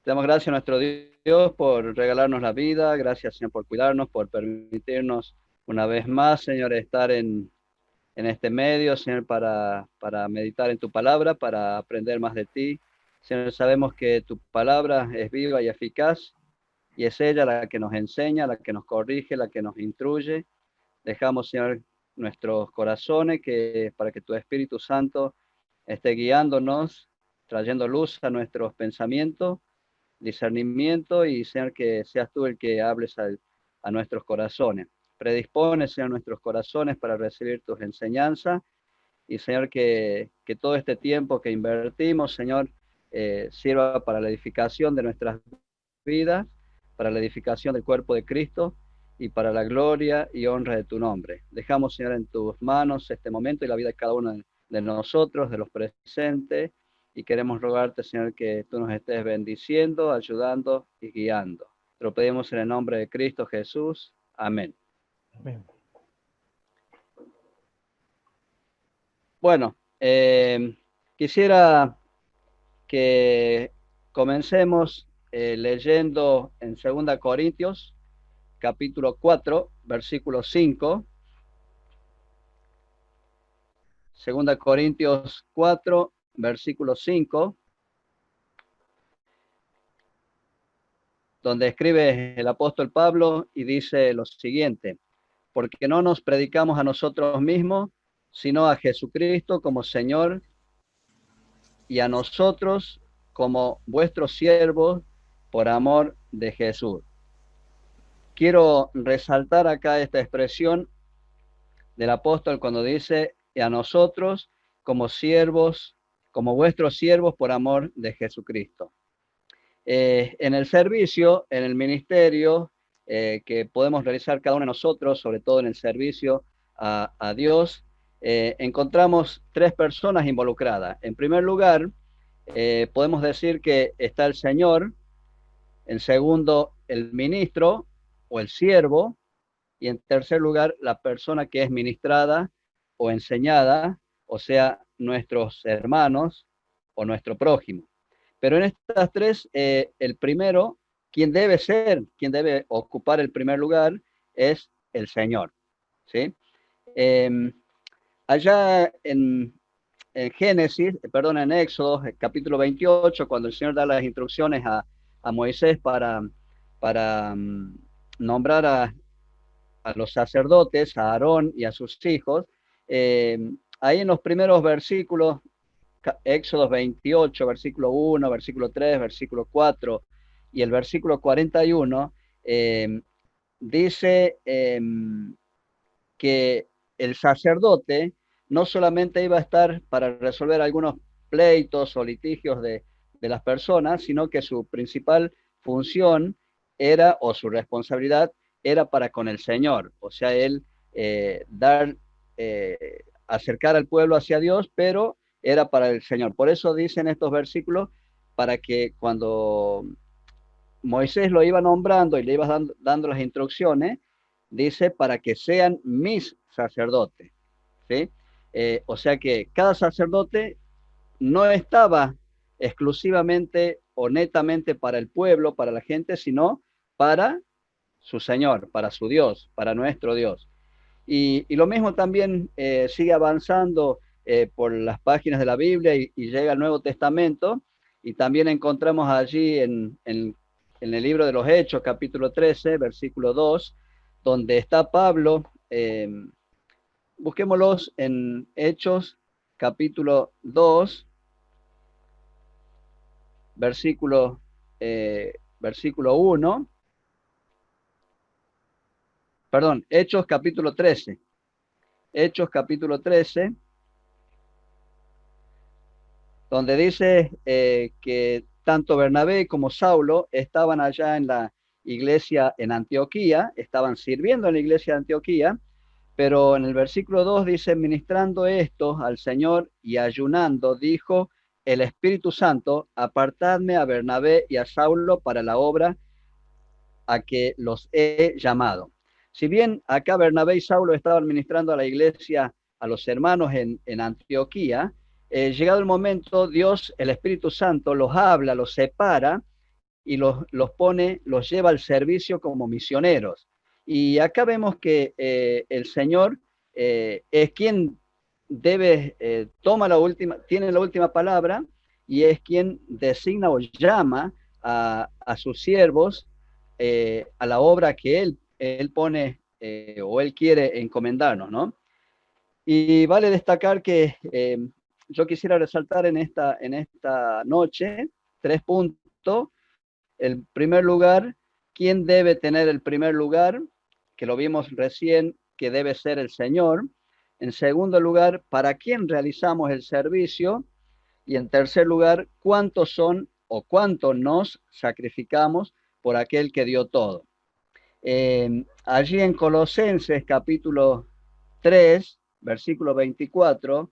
Te damos gracias a nuestro Dios por regalarnos la vida, gracias Señor por cuidarnos, por permitirnos una vez más, Señor, estar en este medio, Señor, para meditar en tu palabra, para aprender más de ti. Señor, sabemos que tu palabra es viva y eficaz y es ella la que nos enseña, la que nos corrige, la que nos instruye. Dejamos, Señor, nuestros corazones para que tu Espíritu Santo esté guiándonos, trayendo luz a nuestros pensamientos, discernimiento y, Señor, que seas tú el que hables a nuestros corazones. Predispone, Señor, nuestros corazones para recibir tus enseñanzas y, Señor, que todo este tiempo que invertimos, Señor, sirva para la edificación de nuestras vidas, para la edificación del cuerpo de Cristo y para la gloria y honra de tu nombre. Dejamos, Señor, en tus manos este momento y la vida de cada uno de nosotros, de los presentes, y queremos rogarte, Señor, que tú nos estés bendiciendo, ayudando y guiando. Te lo pedimos en el nombre de Cristo Jesús. Amén. Amén. Bueno, quisiera que comencemos leyendo en 2 Corintios, capítulo 4, versículo 5. 2 Corintios 4, versículo 5, donde escribe el apóstol Pablo y dice lo siguiente: porque no nos predicamos a nosotros mismos, sino a Jesucristo como Señor, y a nosotros como vuestros siervos por amor de Jesús. Quiero resaltar acá esta expresión del apóstol cuando dice a nosotros como siervos, como vuestros siervos por amor de Jesucristo. En el servicio, en el ministerio que podemos realizar cada uno de nosotros, sobre todo en el servicio a Dios, encontramos tres personas involucradas. En primer lugar, podemos decir que está el Señor, en segundo, el ministro o el siervo, y en tercer lugar, la persona que es ministrada o enseñada, o sea, nuestros hermanos o nuestro prójimo. Pero en estas tres, el primero, quien debe ocupar el primer lugar, es el Señor. ¿Sí? Eh, allá en Génesis, perdón, en Éxodo, capítulo 28, cuando el Señor da las instrucciones a Moisés para nombrar a los sacerdotes, a Aarón y a sus hijos, ahí en los primeros versículos, Éxodo 28, versículo 1, versículo 3, versículo 4 y el versículo 41, dice que el sacerdote no solamente iba a estar para resolver algunos pleitos o litigios de las personas, sino que su principal función era, o su responsabilidad, era para con el Señor. O sea, él acercar al pueblo hacia Dios, pero era para el Señor. Por eso dicen estos versículos, para que cuando Moisés lo iba nombrando y le iba dando las instrucciones, dice, para que sean mis sacerdotes. ¿Sí? O sea que cada sacerdote no estaba exclusivamente o netamente para el pueblo, para la gente, sino para su Señor, para su Dios, para nuestro Dios. Y lo mismo también sigue avanzando por las páginas de la Biblia y llega al Nuevo Testamento, y también encontramos allí en el libro de los Hechos, capítulo 13, versículo 2, donde está Pablo. Busquémoslos en Hechos, capítulo 2, versículo, versículo 1, perdón, Hechos capítulo 13. Hechos capítulo 13, donde dice que tanto Bernabé como Saulo estaban allá en la iglesia en Antioquía, estaban sirviendo en la iglesia de Antioquía, pero en el versículo 2 dice, ministrando esto al Señor y ayunando, dijo el Espíritu Santo, apartadme a Bernabé y a Saulo para la obra a que los he llamado. Si bien acá Bernabé y Saulo estaban ministrando a la iglesia, a los hermanos en Antioquía, llegado el momento, Dios, el Espíritu Santo, los habla, los separa y los pone, los lleva al servicio como misioneros. Y acá vemos que el Señor es quien debe, tiene la última palabra y es quien designa o llama a sus siervos a la obra que él pone o él quiere encomendarnos, ¿no? Y vale destacar que yo quisiera resaltar en esta noche 3 puntos. El primer lugar, ¿quién debe tener el primer lugar? Que lo vimos recién, que debe ser el Señor. En segundo lugar, ¿para quién realizamos el servicio? Y en tercer lugar, ¿cuántos son o cuánto nos sacrificamos por aquel que dio todo? Allí en Colosenses capítulo 3, versículo 24,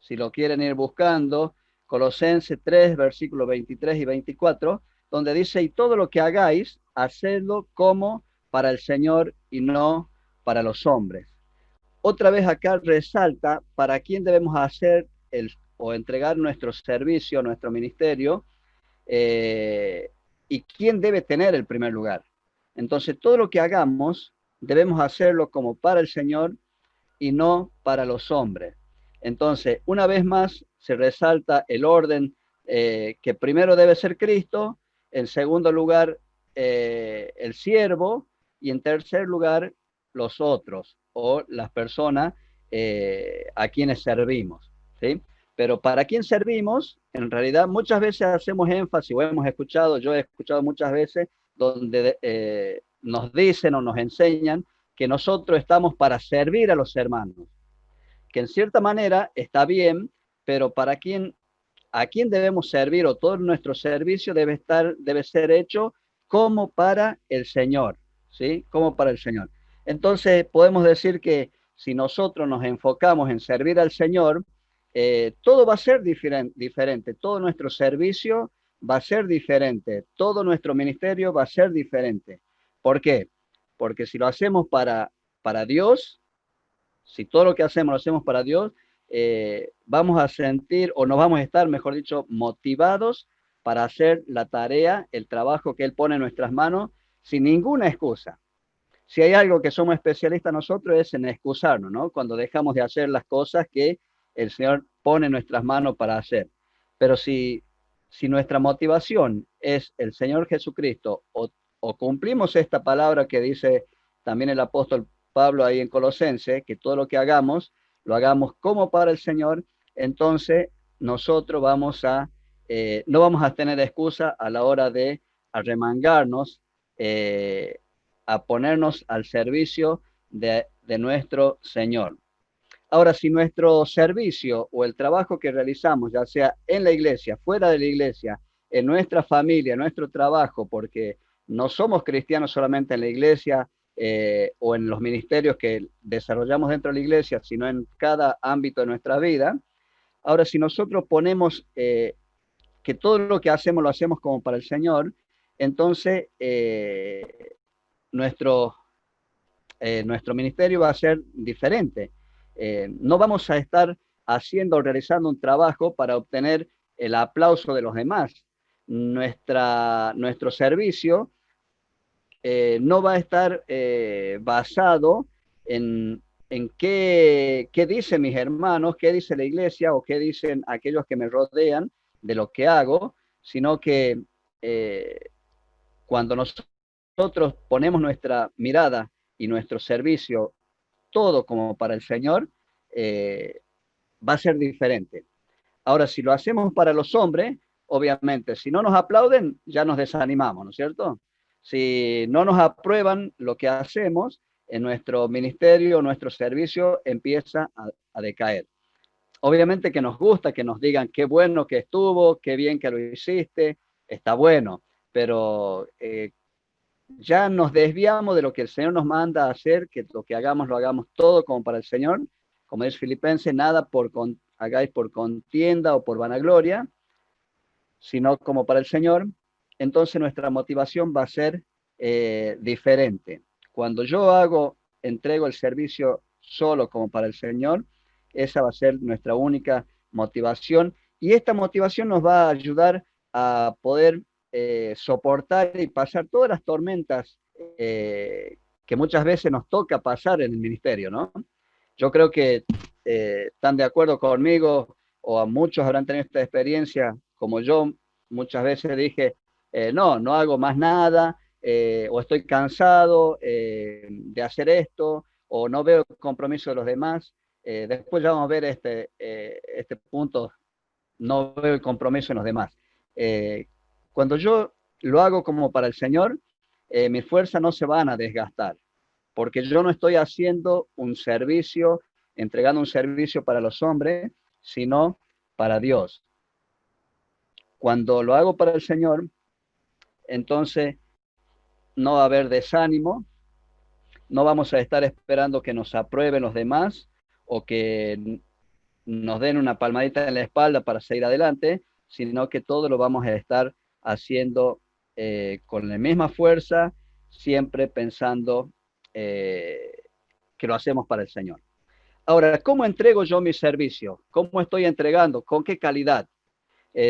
si lo quieren ir buscando, Colosenses 3, versículos 23 y 24, donde dice, y todo lo que hagáis, hacedlo como para el Señor y no para los hombres. Otra vez acá resalta para quién debemos hacer o entregar nuestro servicio, nuestro ministerio, eh, y quién debe tener el primer lugar. Entonces, todo lo que hagamos, debemos hacerlo como para el Señor y no para los hombres. Entonces, una vez más, se resalta el orden que primero debe ser Cristo, en segundo lugar, el siervo, y en tercer lugar, los otros o las personas a quienes servimos. ¿Sí? Pero ¿para quién servimos? En realidad, muchas veces hacemos énfasis, o hemos escuchado, yo he escuchado muchas veces, donde nos dicen o nos enseñan que nosotros estamos para servir a los hermanos, que en cierta manera está bien, pero a quién debemos servir o todo nuestro servicio debe ser hecho como para el Señor, ¿sí? Como para el Señor. Entonces podemos decir que si nosotros nos enfocamos en servir al Señor, todo va a ser diferente, todo nuestro servicio va a ser diferente, todo nuestro ministerio va a ser diferente. ¿Por qué? Porque si lo hacemos para Dios, si todo lo que hacemos lo hacemos para Dios, vamos a sentir o nos vamos a estar, mejor dicho, motivados para hacer la tarea, el trabajo que Él pone en nuestras manos sin ninguna excusa. Si hay algo que somos especialistas nosotros es en excusarnos, ¿no? Cuando dejamos de hacer las cosas que el Señor pone en nuestras manos para hacer. Pero si nuestra motivación es el Señor Jesucristo o cumplimos esta palabra que dice también el apóstol Pablo ahí en Colosense, que todo lo que hagamos, lo hagamos como para el Señor, entonces nosotros no vamos a tener excusa a la hora de arremangarnos, a ponernos al servicio de nuestro Señor. Ahora, si nuestro servicio o el trabajo que realizamos, ya sea en la iglesia, fuera de la iglesia, en nuestra familia, en nuestro trabajo, porque no somos cristianos solamente en la iglesia o en los ministerios que desarrollamos dentro de la iglesia, sino en cada ámbito de nuestra vida. Ahora, si nosotros ponemos que todo lo que hacemos lo hacemos como para el Señor, entonces nuestro nuestro ministerio va a ser diferente. No vamos a estar haciendo o realizando un trabajo para obtener el aplauso de los demás. Nuestro servicio no va a estar basado en qué dicen mis hermanos, qué dice la iglesia o qué dicen aquellos que me rodean de lo que hago, sino que eh, cuando nosotros ponemos nuestra mirada y nuestro servicio todo como para el Señor, va a ser diferente. Ahora, si lo hacemos para los hombres, obviamente, si no nos aplauden, ya nos desanimamos, ¿no es cierto? Si no nos aprueban lo que hacemos, en nuestro ministerio, nuestro servicio empieza a decaer. Obviamente que nos gusta que nos digan qué bueno que estuvo, qué bien que lo hiciste, está bueno, pero ya nos desviamos de lo que el Señor nos manda a hacer, que lo que hagamos lo hagamos todo como para el Señor, como es Filipenses, nada hagáis por contienda o por vanagloria, sino como para el Señor. Entonces nuestra motivación va a ser diferente. Cuando entrego el servicio solo como para el Señor, esa va a ser nuestra única motivación y esta motivación nos va a ayudar a poder soportar y pasar todas las tormentas que muchas veces nos toca pasar en el ministerio, ¿no? Yo creo que están de acuerdo conmigo, o a muchos habrán tenido esta experiencia, como yo muchas veces dije, no hago más nada, o estoy cansado de hacer esto, o no veo el compromiso de los demás. Después ya vamos a ver este punto, no veo el compromiso en los demás. Cuando yo lo hago como para el Señor, mis fuerzas no se van a desgastar, porque yo no estoy haciendo un servicio, entregando un servicio para los hombres, sino para Dios. Cuando lo hago para el Señor, entonces no va a haber desánimo, no vamos a estar esperando que nos aprueben los demás o que nos den una palmadita en la espalda para seguir adelante, sino que todo lo vamos a estar haciendo con la misma fuerza, siempre pensando que lo hacemos para el Señor. Ahora, ¿cómo entrego yo mi servicio? ¿Cómo estoy entregando? ¿Con qué calidad?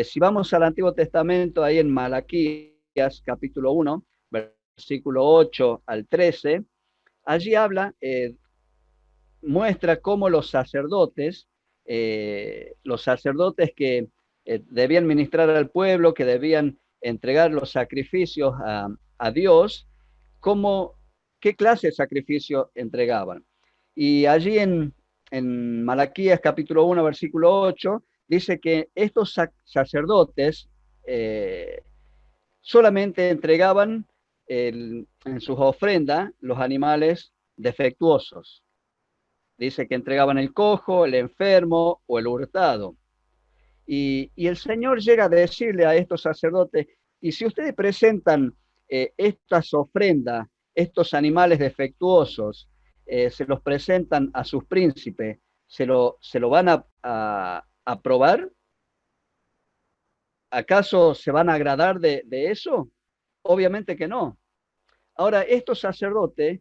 Si vamos al Antiguo Testamento, ahí en Malaquías, capítulo 1, versículo 8 al 13, allí habla, muestra cómo los sacerdotes que debían ministrar al pueblo, que debían entregar los sacrificios a Dios, qué clase de sacrificio entregaban. Y allí en Malaquías capítulo 1, versículo 8, dice que estos sacerdotes solamente entregaban en sus ofrendas los animales defectuosos. Dice que entregaban el cojo, el enfermo o el hurtado. Y el Señor llega a decirle a estos sacerdotes, y si ustedes presentan estas ofrendas, estos animales defectuosos, se los presentan a sus príncipes, ¿se lo van a probar? ¿Acaso se van a agradar de eso? Obviamente que no. Ahora, estos sacerdotes,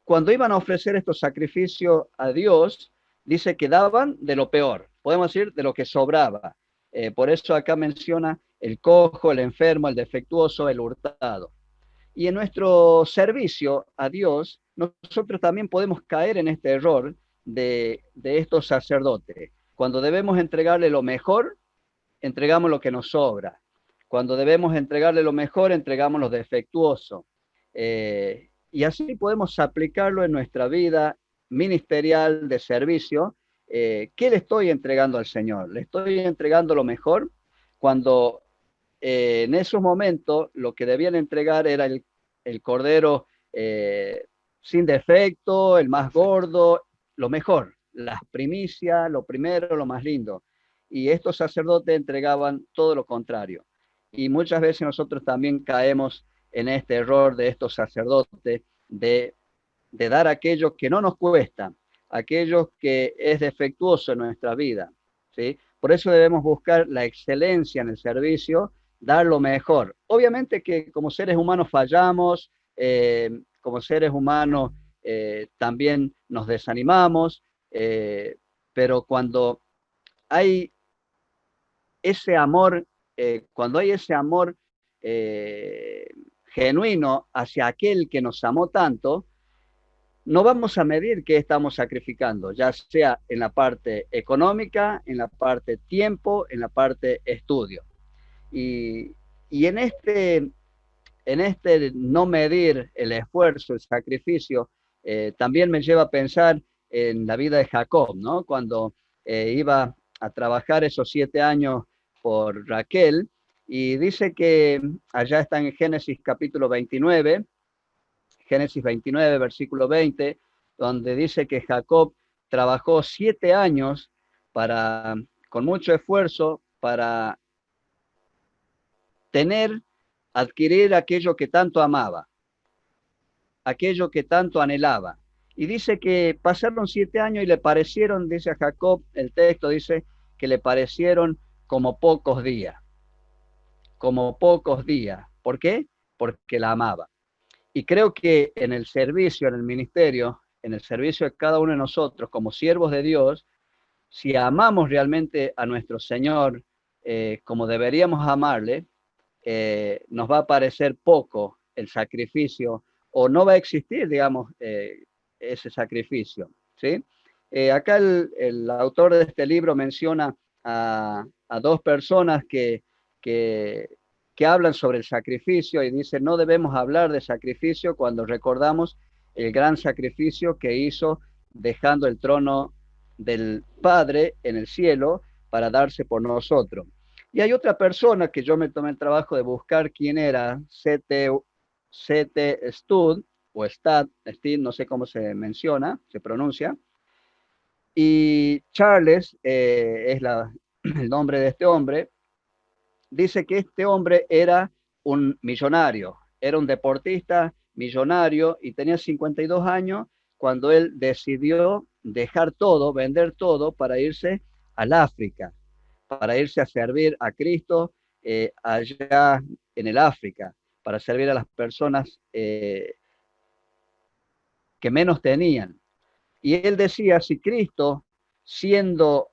cuando iban a ofrecer estos sacrificios a Dios, dice que daban de lo peor, podemos decir de lo que sobraba. Por eso acá menciona el cojo, el enfermo, el defectuoso, el hurtado. Y en nuestro servicio a Dios, nosotros también podemos caer en este error de estos sacerdotes. Cuando debemos entregarle lo mejor, entregamos lo que nos sobra. Cuando debemos entregarle lo mejor, entregamos lo defectuoso. Y así podemos aplicarlo en nuestra vida ministerial de servicio. ¿Qué le estoy entregando al Señor? ¿Le estoy entregando lo mejor? Cuando en esos momentos lo que debían entregar era el cordero sin defecto, el más gordo, lo mejor, las primicias, lo primero, lo más lindo. Y estos sacerdotes entregaban todo lo contrario. Y muchas veces nosotros también caemos en este error de estos sacerdotes de dar aquello que no nos cuesta, aquello que es defectuoso en nuestra vida, ¿sí? Por eso debemos buscar la excelencia en el servicio, dar lo mejor. Obviamente que como seres humanos fallamos, como seres humanos también nos desanimamos, pero hay ese amor, cuando hay ese amor genuino hacia aquel que nos amó tanto, no vamos a medir qué estamos sacrificando, ya sea en la parte económica, en la parte tiempo, en la parte estudio. Y, y en este no medir el esfuerzo, el sacrificio, también me lleva a pensar en la vida de Jacob, ¿no? Cuando iba a trabajar esos 7 años por Raquel, y dice que allá está en Génesis capítulo 29, Génesis 29, versículo 20, donde dice que Jacob trabajó 7 años con mucho esfuerzo para adquirir aquello que tanto amaba, aquello que tanto anhelaba. Y dice que pasaron 7 años y le parecieron, dice a Jacob, el texto dice que le parecieron como pocos días, como pocos días. ¿Por qué? Porque la amaba. Y creo que en el servicio, en el ministerio, en el servicio de cada uno de nosotros como siervos de Dios, si amamos realmente a nuestro Señor, como deberíamos amarle, nos va a parecer poco el sacrificio o no va a existir, digamos, ese sacrificio, ¿sí? Acá el autor de este libro menciona a dos personas que, que hablan sobre el sacrificio y dice, no debemos hablar de sacrificio cuando recordamos el gran sacrificio que hizo dejando el trono del Padre en el cielo para darse por nosotros. Y hay otra persona que yo me tomé el trabajo de buscar quién era, C.T. Studd, o Stad, no sé cómo se menciona, se pronuncia, y Charles es el nombre de este hombre, dice que este hombre era un millonario, era un deportista millonario y tenía 52 años cuando él decidió dejar todo, vender todo para irse al África, para irse a servir a Cristo allá en el África, para servir a las personas que menos tenían. Y él decía, siendo,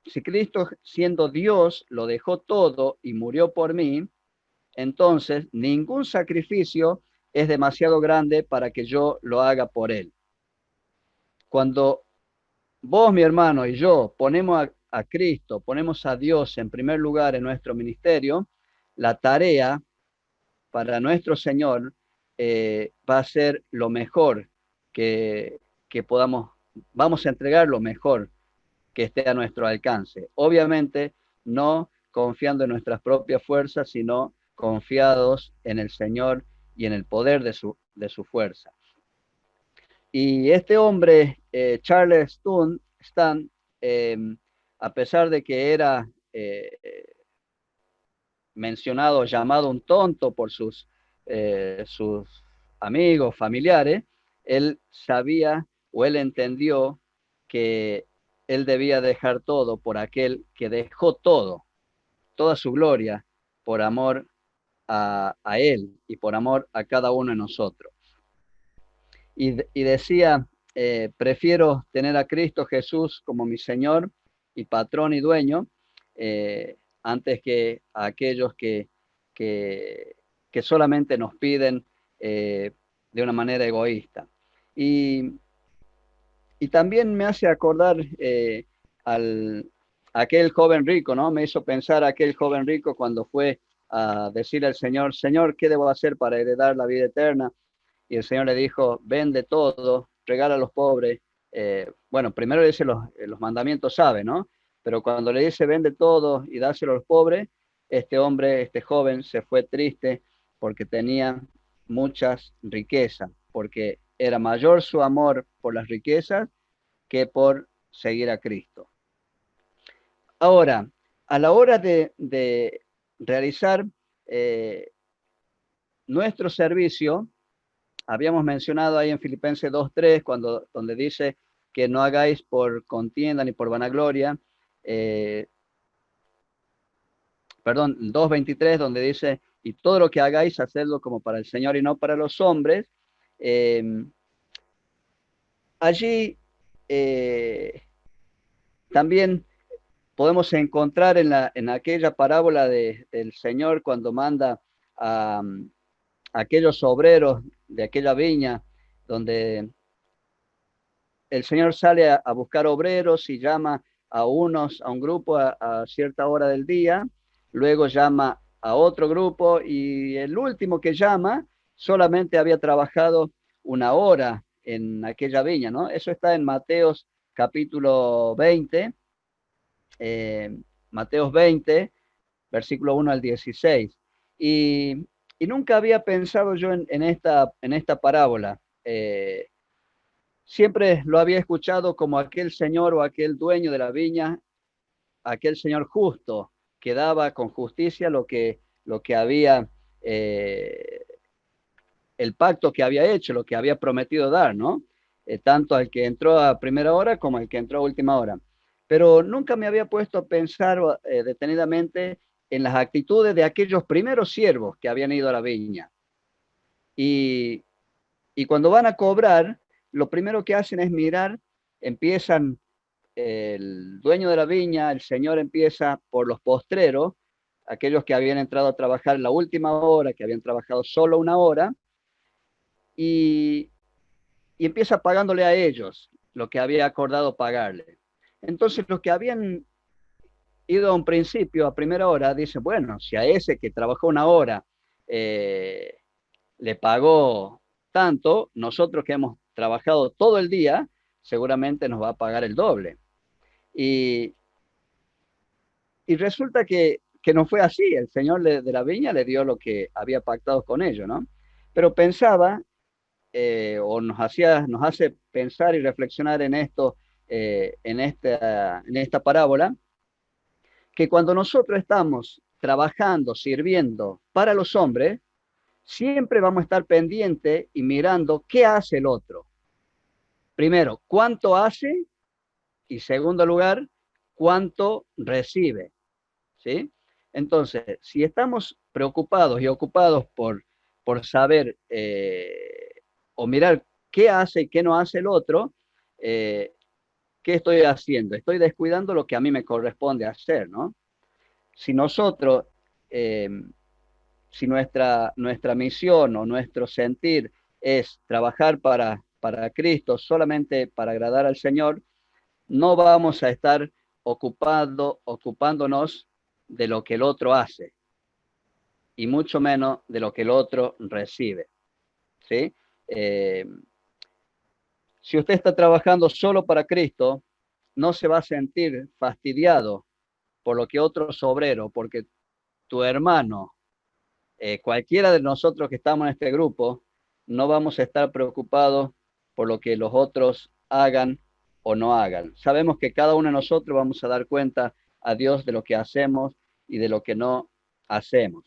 si Cristo siendo Dios lo dejó todo y murió por mí, entonces ningún sacrificio es demasiado grande para que yo lo haga por él. Cuando vos, mi hermano, y yo ponemos a Cristo, ponemos a Dios en primer lugar en nuestro ministerio, la tarea para nuestro Señor va a ser lo mejor que podamos, vamos a entregar lo mejor que esté a nuestro alcance. Obviamente, no confiando en nuestras propias fuerzas, sino confiados en el Señor y en el poder de su fuerza. Y este hombre, Charles Stan, eh, a pesar de que era mencionado, llamado un tonto por sus amigos, familiares, él sabía o él entendió que él debía dejar todo por aquel que dejó todo, toda su gloria, por amor a él y por amor a cada uno de nosotros. Y decía, prefiero tener a Cristo Jesús como mi Señor y patrón y dueño, antes que a aquellos que solamente nos piden de una manera egoísta. Y, y también me hace acordar al, a aquel joven rico, ¿no? Me hizo pensar a aquel joven rico cuando fue a decirle al Señor, Señor, ¿qué debo hacer para heredar la vida eterna? Y el Señor le dijo, vende todo, regala a los pobres. Bueno, primero le dice los mandamientos, sabe, ¿no? Pero cuando le dice, vende todo y dáselo a los pobres, este hombre, este joven, se fue triste porque tenía muchas riquezas, porque era mayor su amor por las riquezas que por seguir a Cristo. Ahora, a la hora de realizar nuestro servicio, habíamos mencionado ahí en Filipenses 2:3, donde dice que no hagáis por contienda ni por vanagloria, perdón, 2:23, donde dice, y todo lo que hagáis, hacedlo como para el Señor y no para los hombres. Eh, allí también podemos encontrar en aquella parábola del Señor cuando manda a aquellos obreros de aquella viña, donde el Señor sale a buscar obreros y llama a un grupo a cierta hora del día, luego llama a otro grupo y el último que llama solamente había trabajado una hora en aquella viña, ¿no? Eso está en Mateos capítulo 20, eh, Mateos 20, versículo 1 al 16. Y nunca había pensado yo en esta parábola. Siempre lo había escuchado como aquel señor o aquel dueño de la viña, aquel señor justo, que daba con justicia lo que había, el pacto que había hecho, lo que había prometido dar, ¿no? Tanto al que entró a primera hora como al que entró a última hora. Pero nunca me había puesto a pensar detenidamente en las actitudes de aquellos primeros siervos que habían ido a la viña. Y, y cuando van a cobrar, lo primero que hacen es mirar, empiezan el dueño de la viña, el Señor, empieza por los postreros, aquellos que habían entrado a trabajar en la última hora, que habían trabajado solo una hora, y, y empieza pagándole a ellos lo que había acordado pagarle. Entonces los que habían ido a un principio, a primera hora, dicen, bueno, si a ese que trabajó una hora eh, le pagó tanto, nosotros que hemos trabajado todo el día, seguramente nos va a pagar el doble. Y, y resulta que no fue así, el señor de la viña le dio lo que había pactado con ellos, ¿no? Pero pensaba, o nos hace pensar y reflexionar en esto, en esta parábola, que cuando nosotros estamos trabajando, sirviendo para los hombres, siempre vamos a estar pendientes y mirando qué hace el otro. Primero, cuánto hace y segundo lugar, cuánto recibe. ¿Sí? Entonces, si estamos preocupados y ocupados por saber o mirar qué hace y qué no hace el otro, eh, ¿qué estoy haciendo? Estoy descuidando lo que a mí me corresponde hacer, ¿no? Si nosotros, eh, si nuestra misión o nuestro sentir es trabajar para Cristo, solamente para agradar al Señor, no vamos a estar ocupándonos de lo que el otro hace y mucho menos de lo que el otro recibe. ¿Sí? Eh, si usted está trabajando solo para Cristo, no se va a sentir fastidiado por lo que otro obrero, porque tu hermano, cualquiera de nosotros que estamos en este grupo, no vamos a estar preocupados por lo que los otros hagan o no hagan. Sabemos que cada uno de nosotros vamos a dar cuenta a Dios de lo que hacemos y de lo que no hacemos.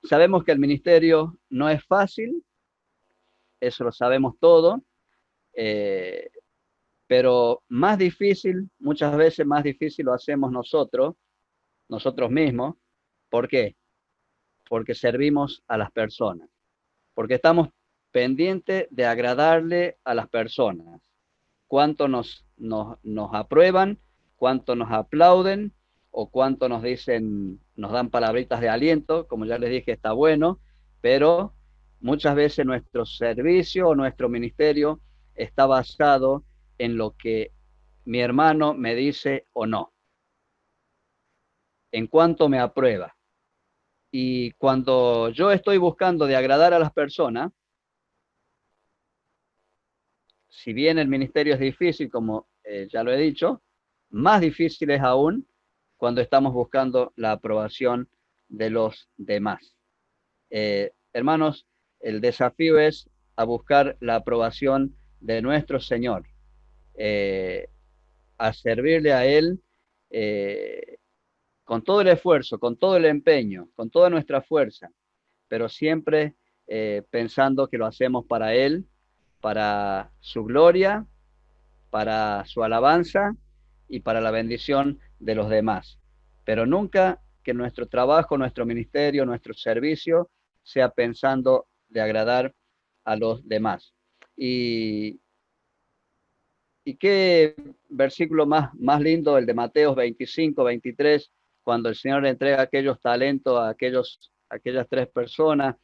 Sabemos que el ministerio no es fácil, eso lo sabemos todo, eh, pero más difícil, muchas veces más difícil lo hacemos nosotros mismos. ¿Por qué? Porque servimos a las personas, porque estamos pendientes de agradarle a las personas. Cuánto nos aprueban, cuánto nos aplauden o cuánto nos dicen, nos dan palabritas de aliento, como ya les dije, está bueno, pero muchas veces nuestro servicio o nuestro ministerio está basado en lo que mi hermano me dice o no, en cuánto me aprueba. Y cuando yo estoy buscando de agradar a las personas, si bien el ministerio es difícil, como ya lo he dicho, más difícil es aún cuando estamos buscando la aprobación de los demás. Hermanos, el desafío es a buscar la aprobación de nuestro Señor, eh, a servirle a Él con todo el esfuerzo, con todo el empeño, con toda nuestra fuerza, pero siempre pensando que lo hacemos para Él, para su gloria, para su alabanza y para la bendición de los demás. Pero nunca que nuestro trabajo, nuestro ministerio, nuestro servicio sea pensando de agradar a los demás. Y qué versículo más lindo el de Mateo 25, 23, cuando el Señor le entrega aquellos talentos a aquellas tres personas,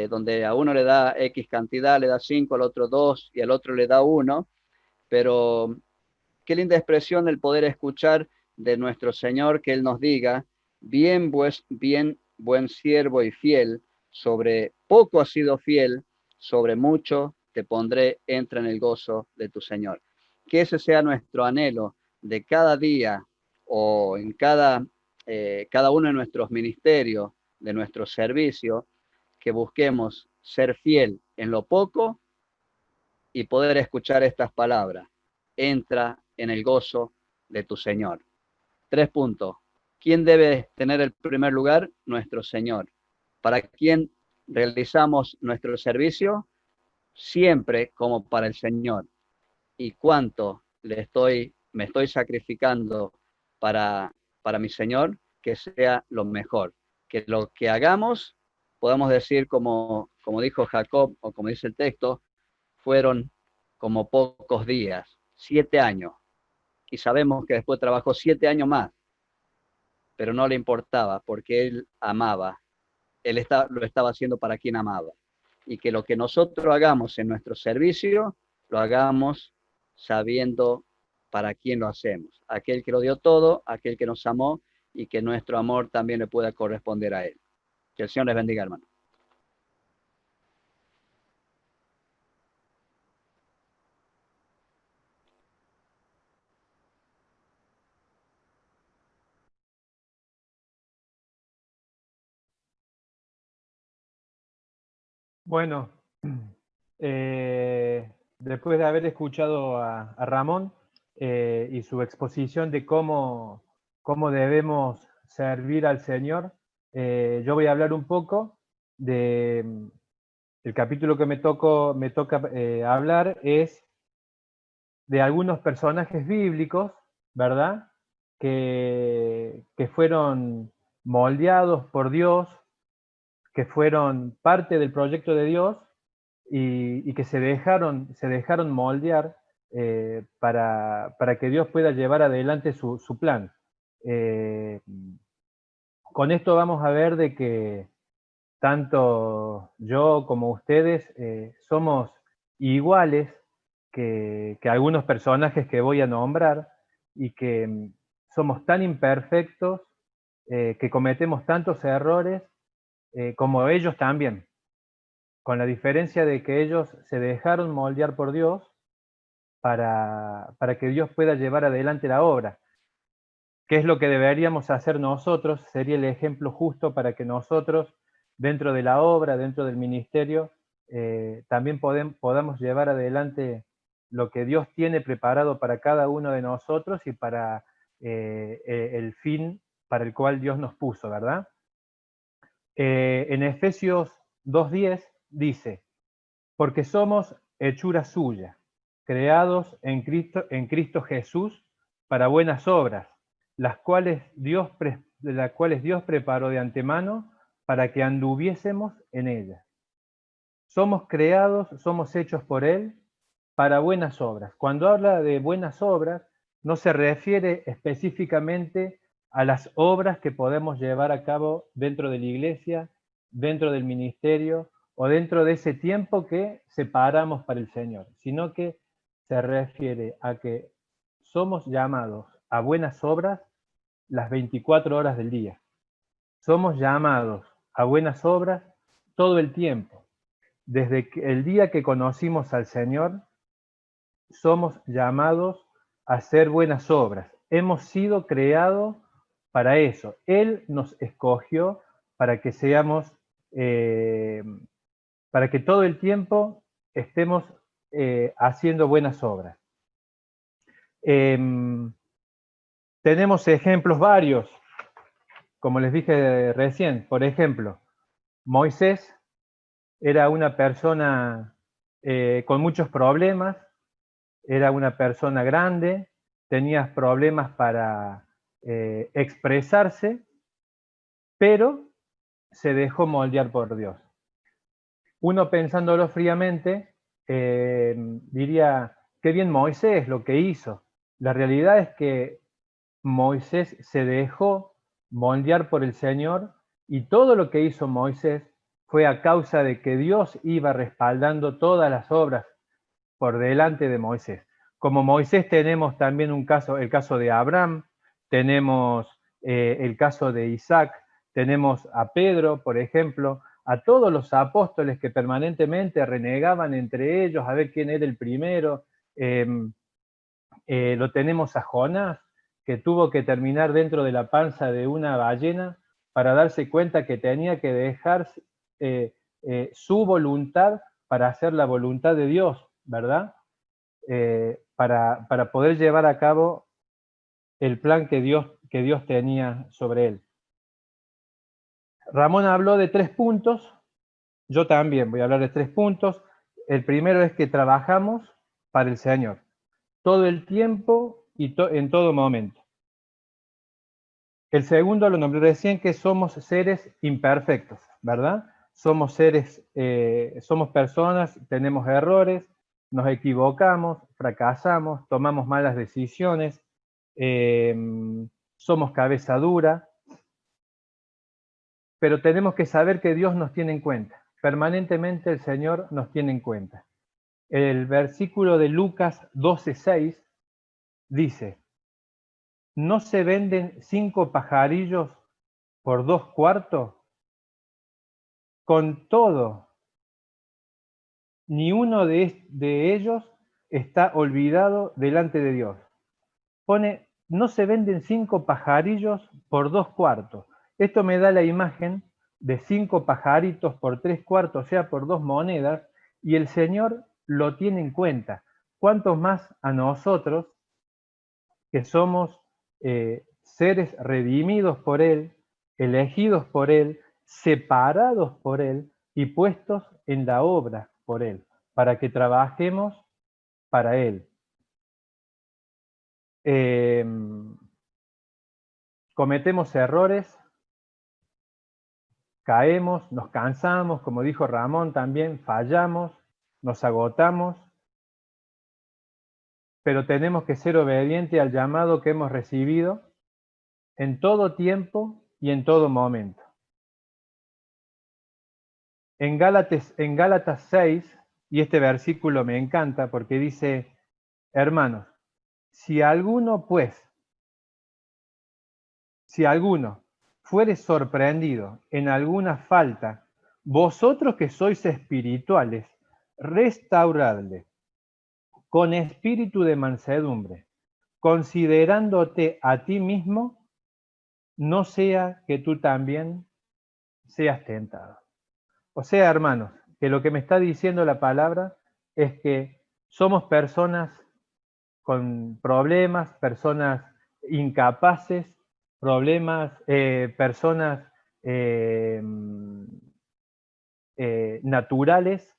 donde a uno le da X cantidad, le da 5, al otro 2 y al otro le da 1, pero qué linda expresión el poder escuchar de nuestro Señor que Él nos diga, bien, buen siervo y fiel, sobre poco has sido fiel, sobre mucho te pondré, entra en el gozo de tu Señor. Que ese sea nuestro anhelo de cada día o en cada uno de nuestros ministerios, de nuestro servicio, que busquemos ser fiel en lo poco y poder escuchar estas palabras. Entra en el gozo de tu Señor. 3 puntos. ¿Quién debe tener el primer lugar? Nuestro Señor. ¿Para quién realizamos nuestro servicio? Siempre como para el Señor. ¿Y cuánto me estoy sacrificando para mi Señor? Que sea lo mejor. Que lo que hagamos, podamos decir como dijo Jacob, o como dice el texto, fueron como pocos días, 7 años. Y sabemos que después trabajó 7 años más, pero no le importaba porque él amaba. Lo estaba haciendo para quien amaba. Y que lo que nosotros hagamos en nuestro servicio, lo hagamos sabiendo para quién lo hacemos. Aquel que lo dio todo, aquel que nos amó y que nuestro amor también le pueda corresponder a él. Que el Señor les bendiga, hermano. Bueno, después de haber escuchado a Ramón y su exposición de cómo debemos servir al Señor, yo voy a hablar un poco de el capítulo que me toca hablar es de algunos personajes bíblicos, ¿verdad? Que fueron moldeados por Dios, que fueron parte del proyecto de Dios y que se dejaron moldear para que Dios pueda llevar adelante su plan. Eh, con esto vamos a ver de que tanto yo como ustedes somos iguales que algunos personajes que voy a nombrar y que somos tan imperfectos, que cometemos tantos errores como ellos también, con la diferencia de que ellos se dejaron moldear por Dios para que Dios pueda llevar adelante la obra. ¿Qué es lo que deberíamos hacer nosotros? Sería el ejemplo justo para que nosotros, dentro de la obra, dentro del ministerio, también podamos llevar adelante lo que Dios tiene preparado para cada uno de nosotros y para el fin para el cual Dios nos puso, ¿verdad? En Efesios 2:10 dice, porque somos hechura suya, creados en Cristo Jesús para buenas obras, las cuales Dios preparó de antemano para que anduviésemos en ellas. Somos creados, somos hechos por Él para buenas obras. Cuando habla de buenas obras, no se refiere específicamente a las obras que podemos llevar a cabo dentro de la iglesia, dentro del ministerio o dentro de ese tiempo que separamos para el Señor, sino que se refiere a que somos llamados a buenas obras las 24 horas del día. Somos llamados a buenas obras todo el tiempo. Desde el día que conocimos al Señor, somos llamados a hacer buenas obras. Hemos sido creados para eso. Él nos escogió para que seamos, para que todo el tiempo estemos haciendo buenas obras. Tenemos ejemplos varios, como les dije recién. Por ejemplo, Moisés era una persona con muchos problemas, era una persona grande, tenía problemas para expresarse, pero se dejó moldear por Dios. Uno pensándolo fríamente, diría, qué bien Moisés lo que hizo. La realidad es que Moisés se dejó moldear por el Señor y todo lo que hizo Moisés fue a causa de que Dios iba respaldando todas las obras por delante de Moisés. Como Moisés tenemos también el caso de Abraham, tenemos el caso de Isaac, tenemos a Pedro, por ejemplo, a todos los apóstoles que permanentemente renegaban entre ellos a ver quién era el primero. Lo tenemos a Jonás, que tuvo que terminar dentro de la panza de una ballena para darse cuenta que tenía que dejar su voluntad para hacer la voluntad de Dios, ¿verdad? Para poder llevar a cabo el plan que Dios tenía sobre él. Ramón habló de 3 puntos, yo también voy a hablar de 3 puntos. El primero es que trabajamos para el Señor, todo el tiempo y en todo momento. El segundo lo nombré recién, que somos seres imperfectos, ¿verdad? Somos seres, somos personas, tenemos errores, nos equivocamos, fracasamos, tomamos malas decisiones, somos cabeza dura, pero tenemos que saber que Dios nos tiene en cuenta. Permanentemente el Señor nos tiene en cuenta. El versículo de Lucas 12:6 dice: ¿no se venden 5 pajarillos por 2 cuartos? Con todo, ni uno de ellos está olvidado delante de Dios. Pone, no se venden 5 pajarillos por 2 cuartos. Esto me da la imagen de 5 pajaritos por 3 cuartos, o sea, por 2 monedas, y el Señor lo tiene en cuenta. ¿Cuántos más a nosotros, que somos seres redimidos por Él, elegidos por Él, separados por Él y puestos en la obra por Él, para que trabajemos para Él? Cometemos errores, caemos, nos cansamos, como dijo Ramón también, fallamos, nos agotamos, pero tenemos que ser obedientes al llamado que hemos recibido en todo tiempo y en todo momento. En Gálatas 6, y este versículo me encanta porque dice: hermanos, si alguno fuere sorprendido en alguna falta, vosotros que sois espirituales, restauradle con espíritu de mansedumbre, considerándote a ti mismo, no sea que tú también seas tentado. O sea, hermanos, que lo que me está diciendo la palabra es que somos personas con problemas, personas incapaces, personas naturales,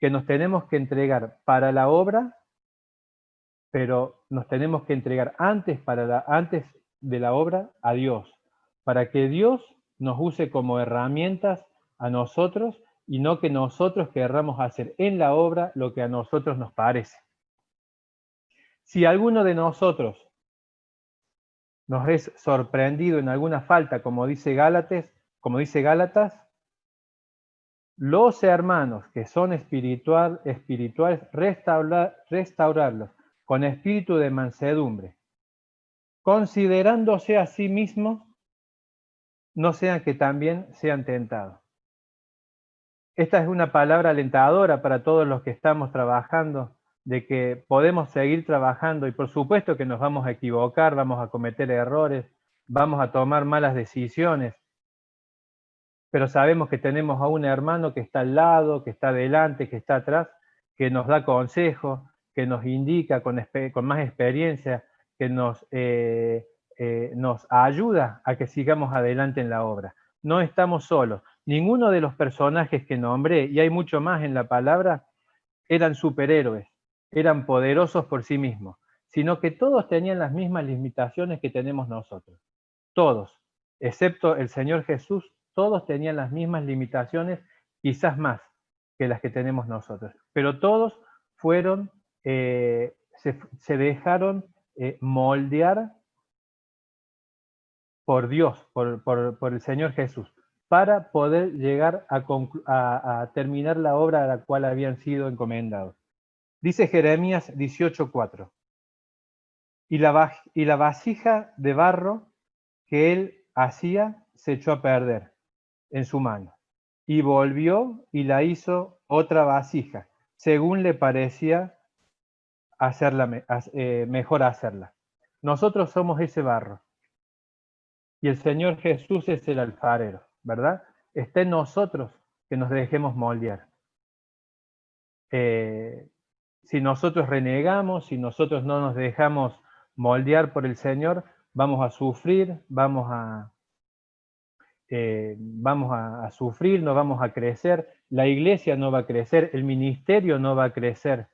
que nos tenemos que entregar para la obra, pero nos tenemos que entregar antes de la obra a Dios, para que Dios nos use como herramientas a nosotros y no que nosotros querramos hacer en la obra lo que a nosotros nos parece. Si alguno de nosotros nos es sorprendido en alguna falta, como dice Gálatas, los hermanos que son espirituales, restaurarlos con espíritu de mansedumbre, considerándose a sí mismos, no sean que también sean tentados. Esta es una palabra alentadora para todos los que estamos trabajando, de que podemos seguir trabajando, y por supuesto que nos vamos a equivocar, vamos a cometer errores, vamos a tomar malas decisiones, pero sabemos que tenemos a un hermano que está al lado, que está adelante, que está atrás, que nos da consejos, que nos indica con más experiencia, que nos ayuda a que sigamos adelante en la obra. No estamos solos. Ninguno de los personajes que nombré, y hay mucho más en la palabra, eran superhéroes, eran poderosos por sí mismos, sino que todos tenían las mismas limitaciones que tenemos nosotros. Todos, excepto el Señor Jesús, todos tenían las mismas limitaciones, quizás más que las que tenemos nosotros. Pero todos fueron, se dejaron moldear por Dios, por el Señor Jesús, para poder llegar a terminar la obra a la cual habían sido encomendados. Dice Jeremías 18:4, y la vasija de barro que él hacía se echó a perder en su mano, y volvió y la hizo otra vasija, según le parecía mejor hacerla. Nosotros somos ese barro, y el Señor Jesús es el alfarero, ¿verdad? Está en nosotros que nos dejemos moldear. Si nosotros renegamos, si nosotros no nos dejamos moldear por el Señor, vamos a sufrir, vamos a sufrir, no vamos a crecer, la iglesia no va a crecer, el ministerio no va a crecer.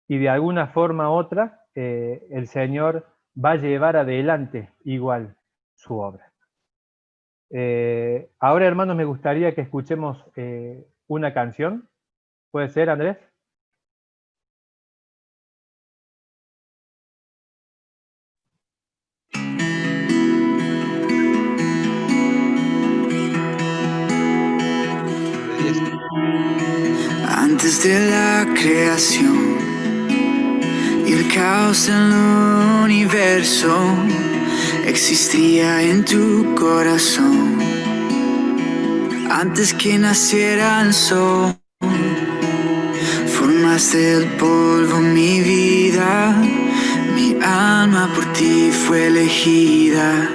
Y de alguna forma u otra, el Señor va a llevar adelante igual su obra. Ahora, hermanos, me gustaría que escuchemos una canción ¿Puede ser, Andrés? Antes de la creación y el caos del universo, existía en tu corazón. Antes que naciera el sol, formaste del polvo mi vida. Mi alma por ti fue elegida.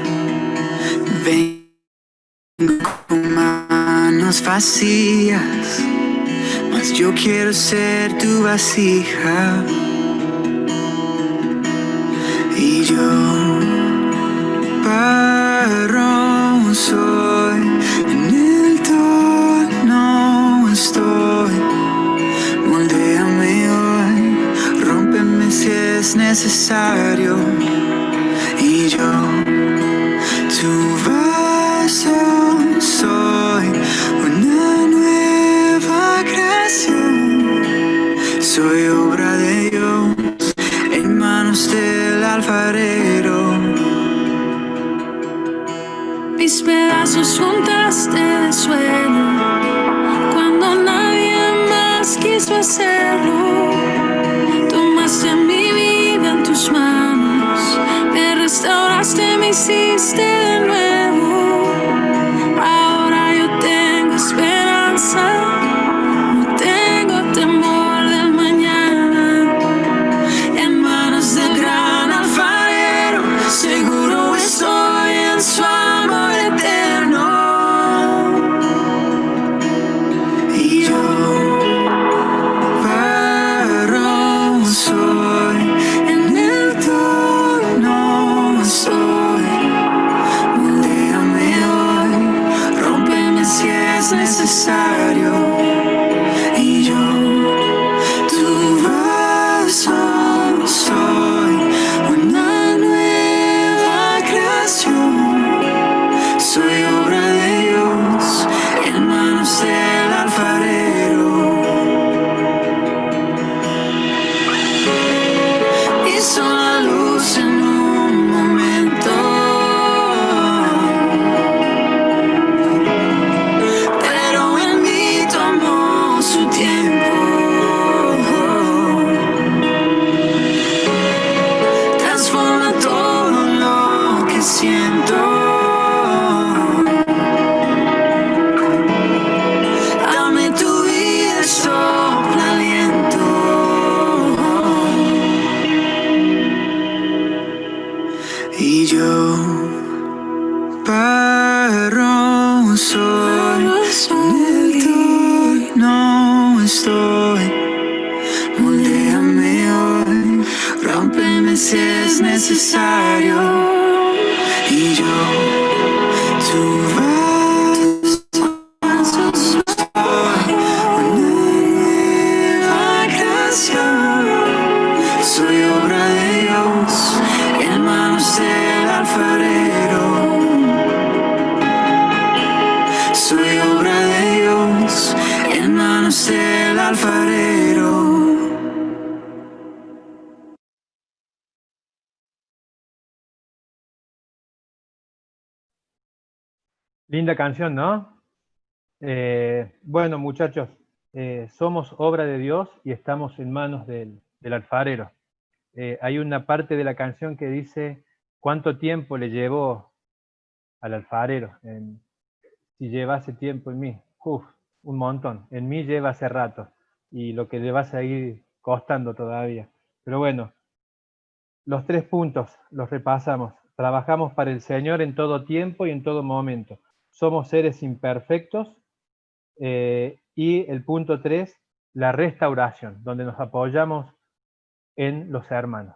Vengo con manos vacías, mas yo quiero ser tu vasija. Y yo, barro soy, en el torno estoy. Moldéame hoy, rómpeme si es necesario. Y yo, tu vaso soy, una nueva creación. Soy obra de Dios, en manos del alfarero. Mis pedazos juntaste de suelo cuando nadie más quiso hacerlo. Tomaste mi vida en tus manos, me restauraste, me hiciste de nuevo. Ahora yo tengo esperanza, no tengo temor del mañana. En manos del gran alfarero, seguro estoy en su amor eterno. Y yo, barro soy, en el torno soy. Moldéame hoy, rómpeme si es necesario. Y yo, tu vaso soy, una nueva creación. Soy obra de Dios, en manos del alfarero. Hizo la luz en un momento, pero en mí tomó su tiempo. Transforma todo lo que siento. Dame tu vida, sopla aliento. Y yo, barro soy, en el torno estoy. Moldéame hoy, rómpeme si es necesario. Y yo, tu vaso soy, una nueva creación. Soy obra de Dios, en manos del alfarero. Soy obra de Dios, en manos del alfarero. Linda canción, ¿no? Bueno, muchachos, somos obra de Dios y estamos en manos del alfarero. Hay una parte de la canción que dice cuánto tiempo le llevó al alfarero. Si llevase tiempo en mí, un montón. En mí lleva hace rato y lo que le va a seguir costando todavía. Pero bueno, los 3 puntos los repasamos. Trabajamos para el Señor en todo tiempo y en todo momento. Somos seres imperfectos. Y el punto 3, la restauración, donde nos apoyamos en los hermanos.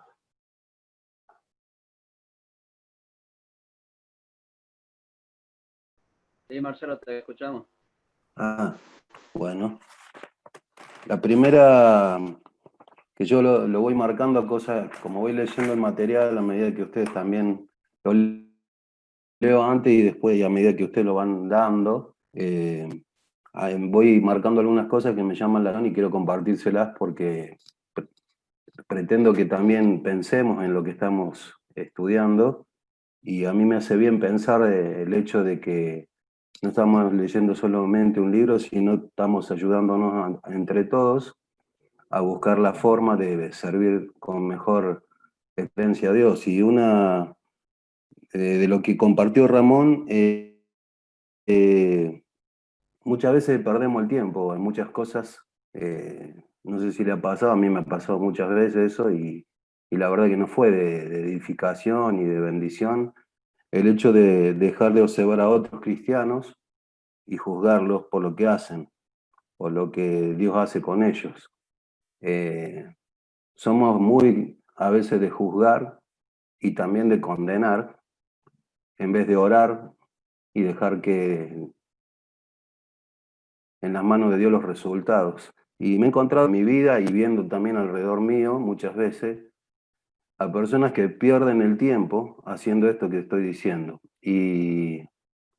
Sí, Marcelo, te escuchamos. Bueno. La primera, que yo lo voy marcando cosas, como voy leyendo el material a medida que ustedes también lo leo antes y después y a medida que ustedes lo van dando, voy marcando algunas cosas que me llaman la atención y quiero compartírselas porque pretendo que también pensemos en lo que estamos estudiando, y a mí me hace bien pensar el hecho de que no estamos leyendo solamente un libro, sino estamos ayudándonos entre todos a buscar la forma de servir con mejor experiencia a Dios. Y una de lo que compartió Ramón, muchas veces perdemos el tiempo en muchas cosas. No sé si le ha pasado, a mí me ha pasado muchas veces eso, y la verdad que no fue de edificación y de bendición el hecho de dejar de observar a otros cristianos y juzgarlos por lo que hacen, por lo que Dios hace con ellos. Somos muy a veces de juzgar y también de condenar, en vez de orar y dejar que en las manos de Dios los resultados. Y me he encontrado en mi vida y viendo también alrededor mío muchas veces a personas que pierden el tiempo haciendo esto que estoy diciendo. Y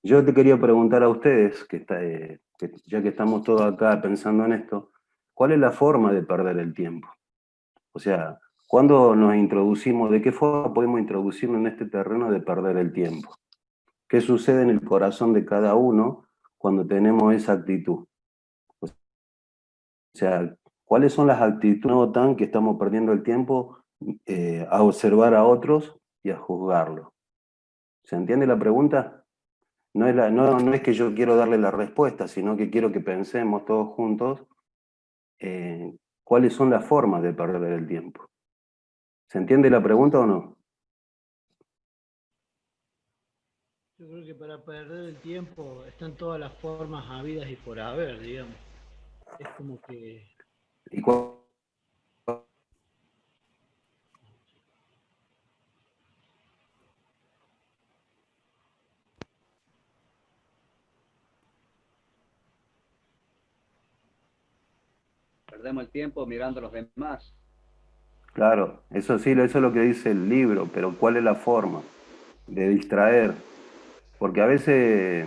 yo te quería preguntar a ustedes, que ya que estamos todos acá pensando en esto, ¿cuál es la forma de perder el tiempo? O sea, ¿cuándo nos introducimos, de qué forma podemos introducirnos en este terreno de perder el tiempo? ¿Qué sucede en el corazón de cada uno cuando tenemos esa actitud? O sea, ¿cuáles son las actitudes que notan que estamos perdiendo el tiempo a observar a otros y a juzgarlos? ¿Se entiende la pregunta? No es que yo quiero darle la respuesta, sino que quiero que pensemos todos juntos cuáles son las formas de perder el tiempo. ¿Se entiende la pregunta o no? Yo creo que para perder el tiempo están todas las formas habidas y por haber, digamos. Es como que ¿Y Perdemos el tiempo mirando a los demás. Claro, eso sí, eso es lo que dice el libro, pero ¿cuál es la forma de distraer? Porque a veces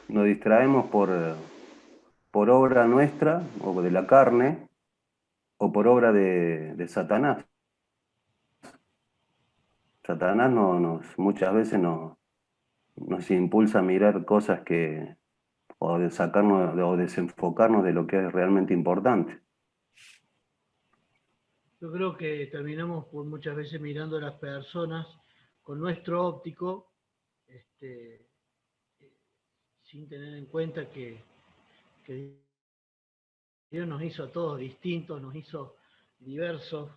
nos distraemos por obra nuestra, o de la carne, o por obra de Satanás. Satanás muchas veces nos impulsa a mirar cosas o de sacarnos, o desenfocarnos de lo que es realmente importante. yo creo que terminamos por muchas veces mirando a las personas con nuestro óptico, sin tener en cuenta que Dios nos hizo a todos distintos, nos hizo diversos,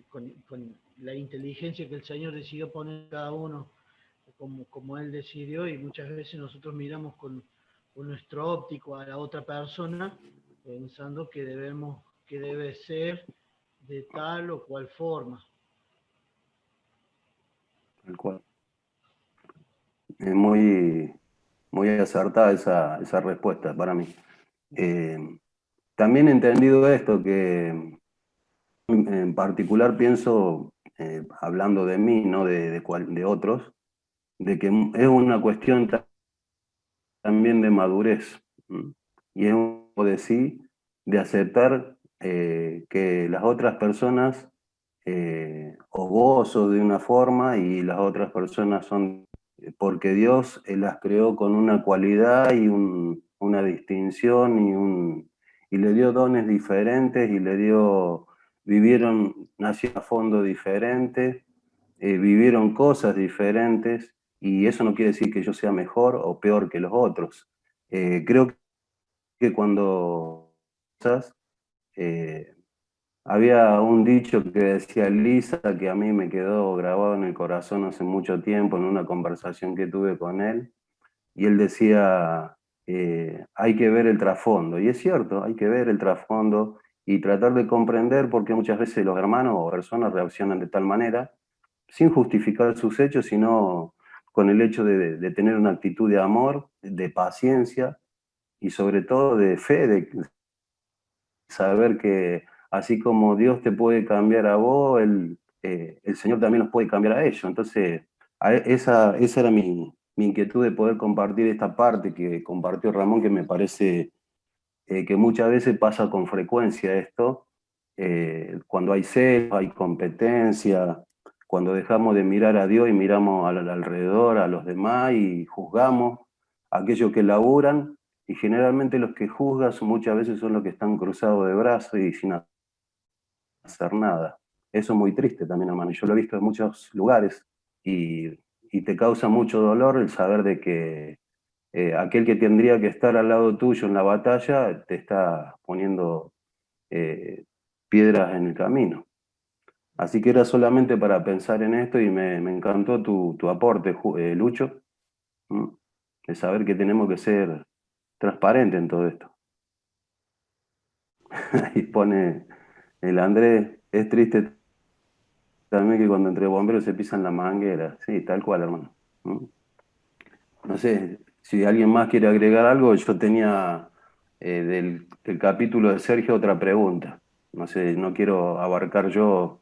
con la inteligencia que el Señor decidió poner en cada uno como Él decidió, y muchas veces nosotros miramos con nuestro óptico a la otra persona pensando que debe ser de tal o cual forma. Tal cual. Es muy, muy acertada esa respuesta para mí. También he entendido esto, que en particular pienso, hablando de mí, no de otros, de que es una cuestión también de madurez. Y es un poco de sí, de aceptar que las otras personas o gozo de una forma y las otras personas son, porque Dios las creó con una cualidad y una distinción y le dio dones diferentes y nacieron a fondo diferente, vivieron cosas diferentes, y eso no quiere decir que yo sea mejor o peor que los otros. Creo que cuando eh, había un dicho que decía Lisa, que a mí me quedó grabado en el corazón hace mucho tiempo en una conversación que tuve con él, y él decía, hay que ver el trasfondo, y es cierto, hay que ver el trasfondo y tratar de comprender por qué muchas veces los hermanos o personas reaccionan de tal manera, sin justificar sus hechos, sino con el hecho de tener una actitud de amor, de paciencia y sobre todo de fe, de saber que así como Dios te puede cambiar a vos, el Señor también los puede cambiar a ellos. Entonces, esa era mi inquietud de poder compartir esta parte que compartió Ramón, que me parece que muchas veces pasa con frecuencia esto, cuando hay celos, hay competencia, cuando dejamos de mirar a Dios y miramos alrededor, a los demás, y juzgamos a aquellos que laburan, y generalmente los que juzgan muchas veces son los que están cruzados de brazos y sin hacer nada. Eso es muy triste también, hermano. Yo lo he visto en muchos lugares, y te causa mucho dolor el saber de que aquel que tendría que estar al lado tuyo en la batalla te está poniendo piedras en el camino. Así que era solamente para pensar en esto, y me encantó tu aporte, Lucho, de saber que tenemos que ser transparentes en todo esto. Y pone el Andrés, es triste también que cuando entre bomberos se pisan la manguera. Sí, tal cual, hermano. No sé, si alguien más quiere agregar algo, yo tenía del capítulo de Sergio otra pregunta. No sé, no quiero abarcar yo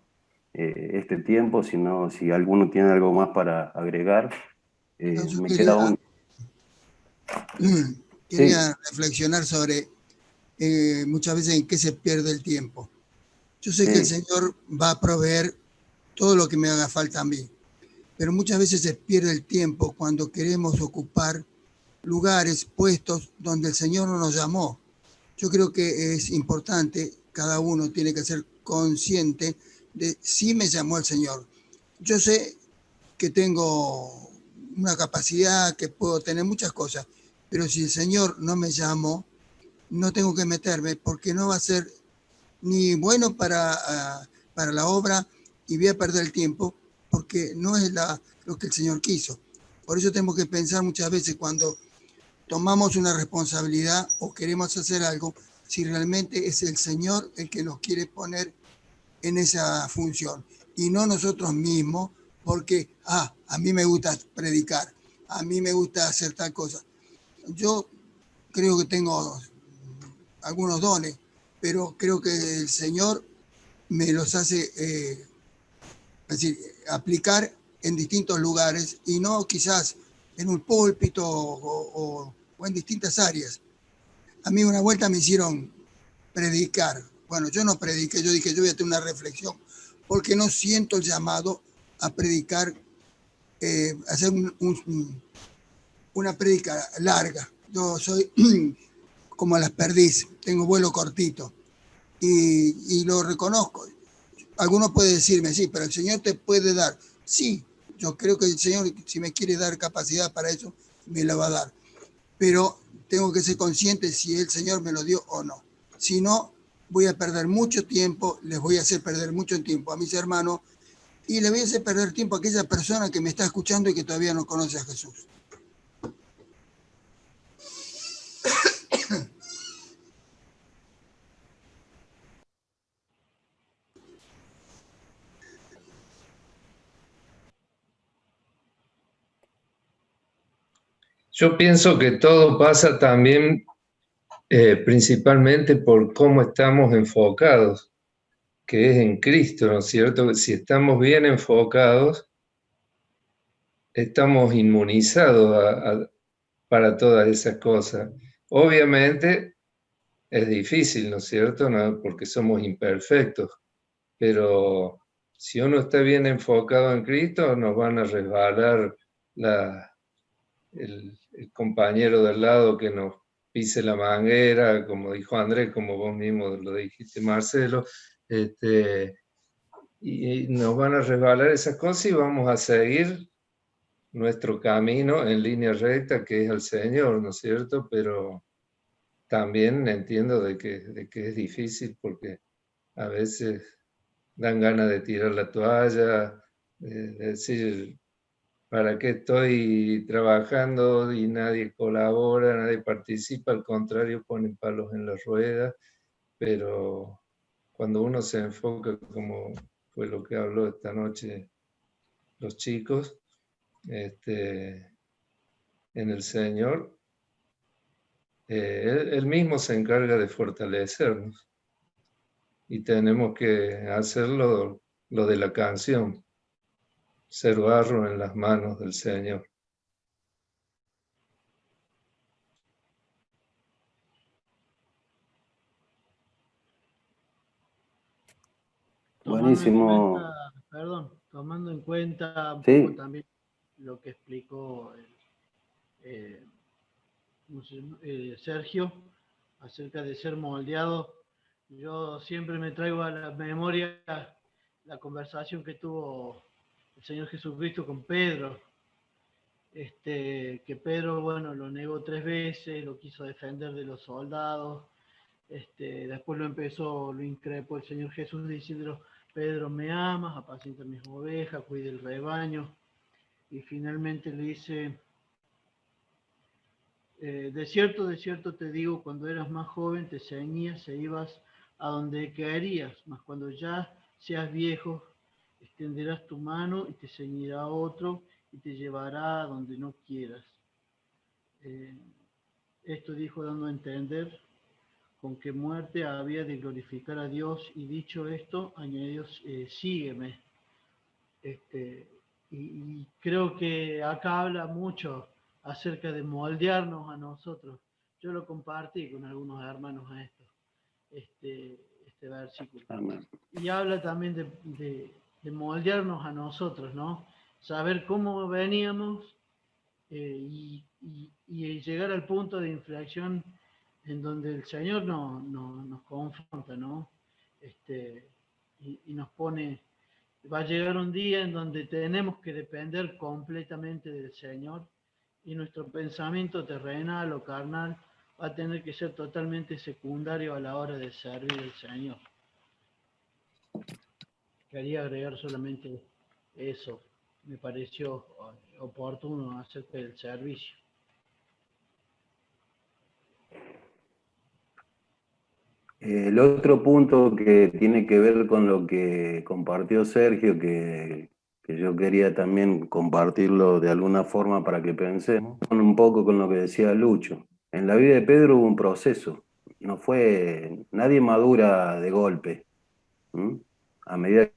este tiempo, sino si alguno tiene algo más para agregar. Yo Me queda un... quería Sí, reflexionar sobre muchas veces en qué se pierde el tiempo. Yo sé que el sí, Señor va a proveer todo lo que me haga falta a mí, pero muchas veces se pierde el tiempo cuando queremos ocupar lugares, puestos donde el Señor no nos llamó. Yo creo que es importante, cada uno tiene que ser consciente de si me llamó el Señor. Yo sé que tengo una capacidad, que puedo tener muchas cosas, pero si el Señor no me llamó, no tengo que meterme, porque no va a ser ni bueno para la obra, y voy a perder el tiempo, porque no es lo que el Señor quiso. Por eso tenemos que pensar muchas veces cuando tomamos una responsabilidad o queremos hacer algo, si realmente es el Señor el que nos quiere poner en esa función y no nosotros mismos, porque a mí me gusta predicar, a mí me gusta hacer tal cosa. Yo creo que tengo algunos dones, pero creo que el Señor me los hace es decir, aplicar en distintos lugares, y no quizás en un púlpito o en distintas áreas. A mí una vuelta me hicieron predicar. Bueno, yo no prediqué, yo dije, yo voy a tener una reflexión, porque no siento el llamado a predicar, hacer una prédica larga. Yo soy como las perdiz, tengo vuelo cortito, y lo reconozco. Algunos pueden decirme, sí, pero el Señor te puede dar. Sí, yo creo que el Señor, si me quiere dar capacidad para eso, me la va a dar. Pero tengo que ser consciente si el Señor me lo dio o no. Si no, voy a perder mucho tiempo, les voy a hacer perder mucho tiempo a mis hermanos, y le voy a hacer perder tiempo a aquella persona que me está escuchando y que todavía no conoce a Jesús. Yo pienso que todo pasa también principalmente por cómo estamos enfocados, que es en Cristo, ¿no es cierto? Si estamos bien enfocados, estamos inmunizados para todas esas cosas. Obviamente es difícil, ¿no es cierto? ¿No? Porque somos imperfectos, pero si uno está bien enfocado en Cristo, nos van a resbalar el compañero del lado que nos pise la manguera, como dijo Andrés, como vos mismo lo dijiste, Marcelo, y nos van a resbalar esas cosas y vamos a seguir nuestro camino en línea recta, que es el Señor, ¿no es cierto? Pero también entiendo de que es difícil, porque a veces dan ganas de tirar la toalla, de decir, ¿para qué estoy trabajando y nadie colabora, nadie participa? Al contrario, ponen palos en las ruedas. Pero cuando uno se enfoca, como fue lo que habló esta noche los chicos, en el Señor, él mismo se encarga de fortalecernos, y tenemos que hacerlo lo de la canción, ser barro en las manos del Señor. Buenísimo. Tomando en cuenta un poco Sí, también lo que explicó Sergio acerca de ser moldeado, yo siempre me traigo a la memoria la conversación que tuvo el Señor Jesucristo con Pedro, que Pedro, bueno, lo negó 3 veces, lo quiso defender de los soldados, después lo increpó el Señor Jesús diciendo, Pedro, me amas, apacienta mis ovejas, cuida el rebaño, y finalmente le dice, de cierto te digo, cuando eras más joven te ceñías e ibas a donde querías, mas cuando ya seas viejo, extenderás tu mano y te ceñirá otro y te llevará a donde no quieras. Esto dijo dando a entender con qué muerte había de glorificar a Dios, y dicho esto, añadió, sígueme. Y creo que acá habla mucho acerca de moldearnos a nosotros. Yo lo compartí con algunos hermanos a esto, este versículo. amén. Y habla también de moldearnos a nosotros, ¿no? Saber cómo veníamos y llegar al punto de inflexión en donde el Señor nos confronta, ¿no? Y nos pone, va a llegar un día en donde tenemos que depender completamente del Señor y nuestro pensamiento terrenal o carnal va a tener que ser totalmente secundario a la hora de servir al Señor. Quería agregar solamente eso, me pareció oportuno acerca del servicio. El otro punto que tiene que ver con lo que compartió Sergio, que yo quería también compartirlo de alguna forma para que pensemos, un poco con lo que decía Lucho. En la vida de Pedro hubo un proceso, nadie madura de golpe. ¿Mm? A medida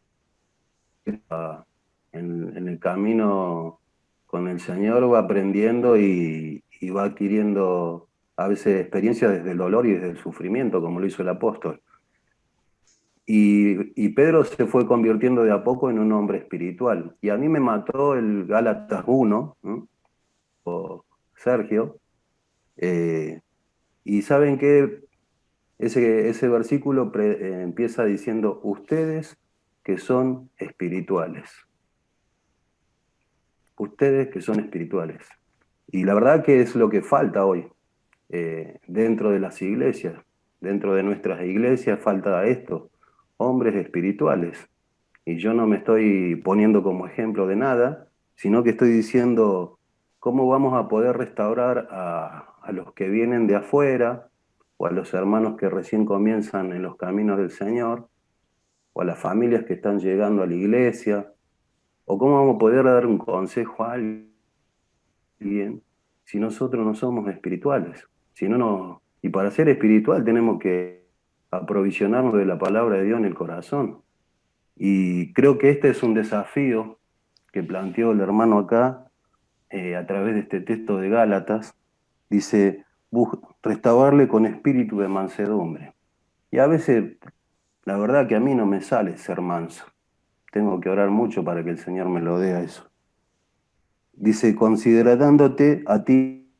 que va en el camino con el Señor va aprendiendo y va adquiriendo a veces experiencia desde el dolor y desde el sufrimiento, como lo hizo el apóstol. Y Pedro se fue convirtiendo de a poco en un hombre espiritual. Y a mí me mató el Gálatas 1, ¿no? O Sergio. Y saben que ese versículo empieza diciendo, ustedes que son espirituales. Ustedes que son espirituales. Y la verdad que es lo que falta hoy dentro de las iglesias. Dentro de nuestras iglesias falta esto, hombres espirituales. Y yo no me estoy poniendo como ejemplo de nada, sino que estoy diciendo cómo vamos a poder restaurar a los que vienen de afuera, o a los hermanos que recién comienzan en los caminos del Señor, o a las familias que están llegando a la iglesia, o cómo vamos a poder dar un consejo a alguien si nosotros no somos espirituales. Y para ser espiritual tenemos que aprovisionarnos de la palabra de Dios en el corazón. Y creo que este es un desafío que planteó el hermano acá a través de este texto de Gálatas. Dice, restaurarle con espíritu de mansedumbre. Y a veces, la verdad que a mí no me sale ser manso. Tengo que orar mucho para que el Señor me lo dé a eso. Dice, considerándote a ti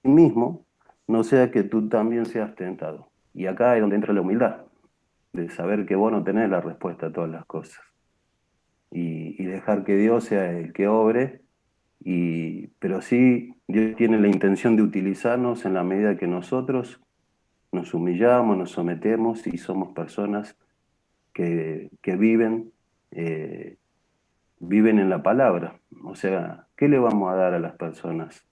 mismo, no sea que tú también seas tentado. Y acá es donde entra la humildad, de saber que vos no tenés la respuesta a todas las cosas. Y dejar que Dios sea el que obre, pero sí Dios tiene la intención de utilizarnos en la medida que nosotros nos humillamos, nos sometemos y somos personas que viven en la palabra. O sea, ¿qué le vamos a dar a las personas?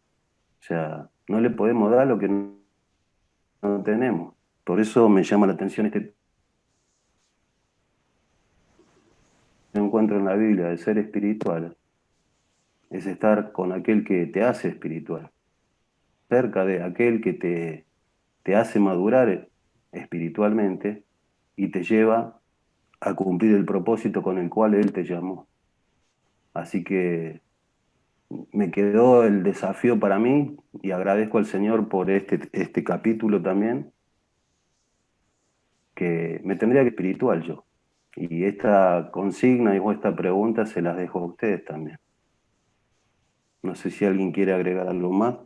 O sea, no le podemos dar lo que no tenemos. Por eso me llama la atención este encuentro en la Biblia de ser espiritual. Es estar con aquel que te hace espiritual, cerca de aquel que te hace madurar espiritualmente y te lleva a cumplir el propósito con el cual Él te llamó. Así que me quedó el desafío para mí y agradezco al Señor por este capítulo también, que me tendría que espiritual yo. Y esta consigna o esta pregunta se las dejo a ustedes también. No sé si alguien quiere agregar algo más.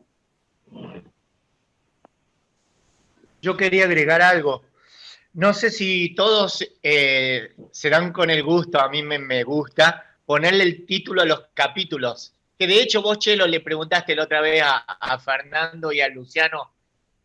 Yo quería agregar algo. No sé si todos se dan con el gusto, a mí me gusta, ponerle el título a los capítulos. Que de hecho vos, Chelo, le preguntaste la otra vez a Fernando y a Luciano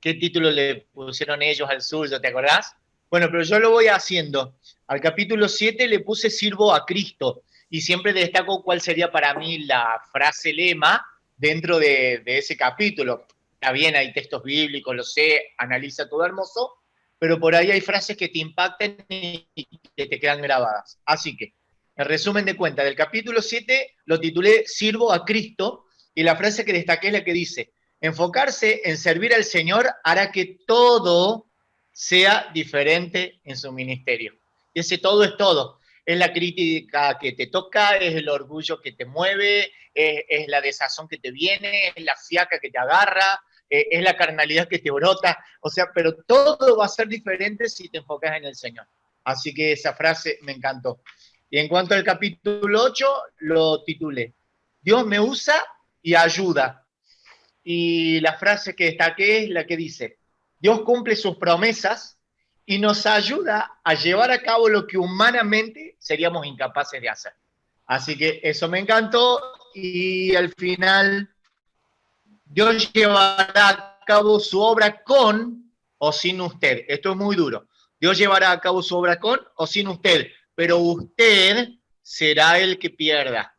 qué título le pusieron ellos al suyo, ¿te acordás? Bueno, pero yo lo voy haciendo. Al capítulo 7 le puse Sirvo a Cristo y siempre destaco cuál sería para mí la frase lema dentro de ese capítulo. Está bien, hay textos bíblicos, lo sé, analiza todo hermoso, pero por ahí hay frases que te impactan y que te quedan grabadas. Así que, en resumen de cuentas, del capítulo 7 lo titulé Sirvo a Cristo y la frase que destaqué es la que dice: enfocarse en servir al Señor hará que todo sea diferente en su ministerio. Y ese todo es todo. Es la crítica que te toca, es el orgullo que te mueve, es la desazón que te viene, es la fiaca que te agarra, es la carnalidad que te brota. O sea, pero todo va a ser diferente si te enfocas en el Señor. Así que esa frase me encantó. Y en cuanto al capítulo 8, lo titulé Dios me usa y ayuda. Y la frase que destaqué es la que dice: Dios cumple sus promesas y nos ayuda a llevar a cabo lo que humanamente seríamos incapaces de hacer. Así que eso me encantó y al final Dios llevará a cabo su obra con o sin usted. Esto es muy duro. Dios llevará a cabo su obra con o sin usted, pero usted será el que pierda.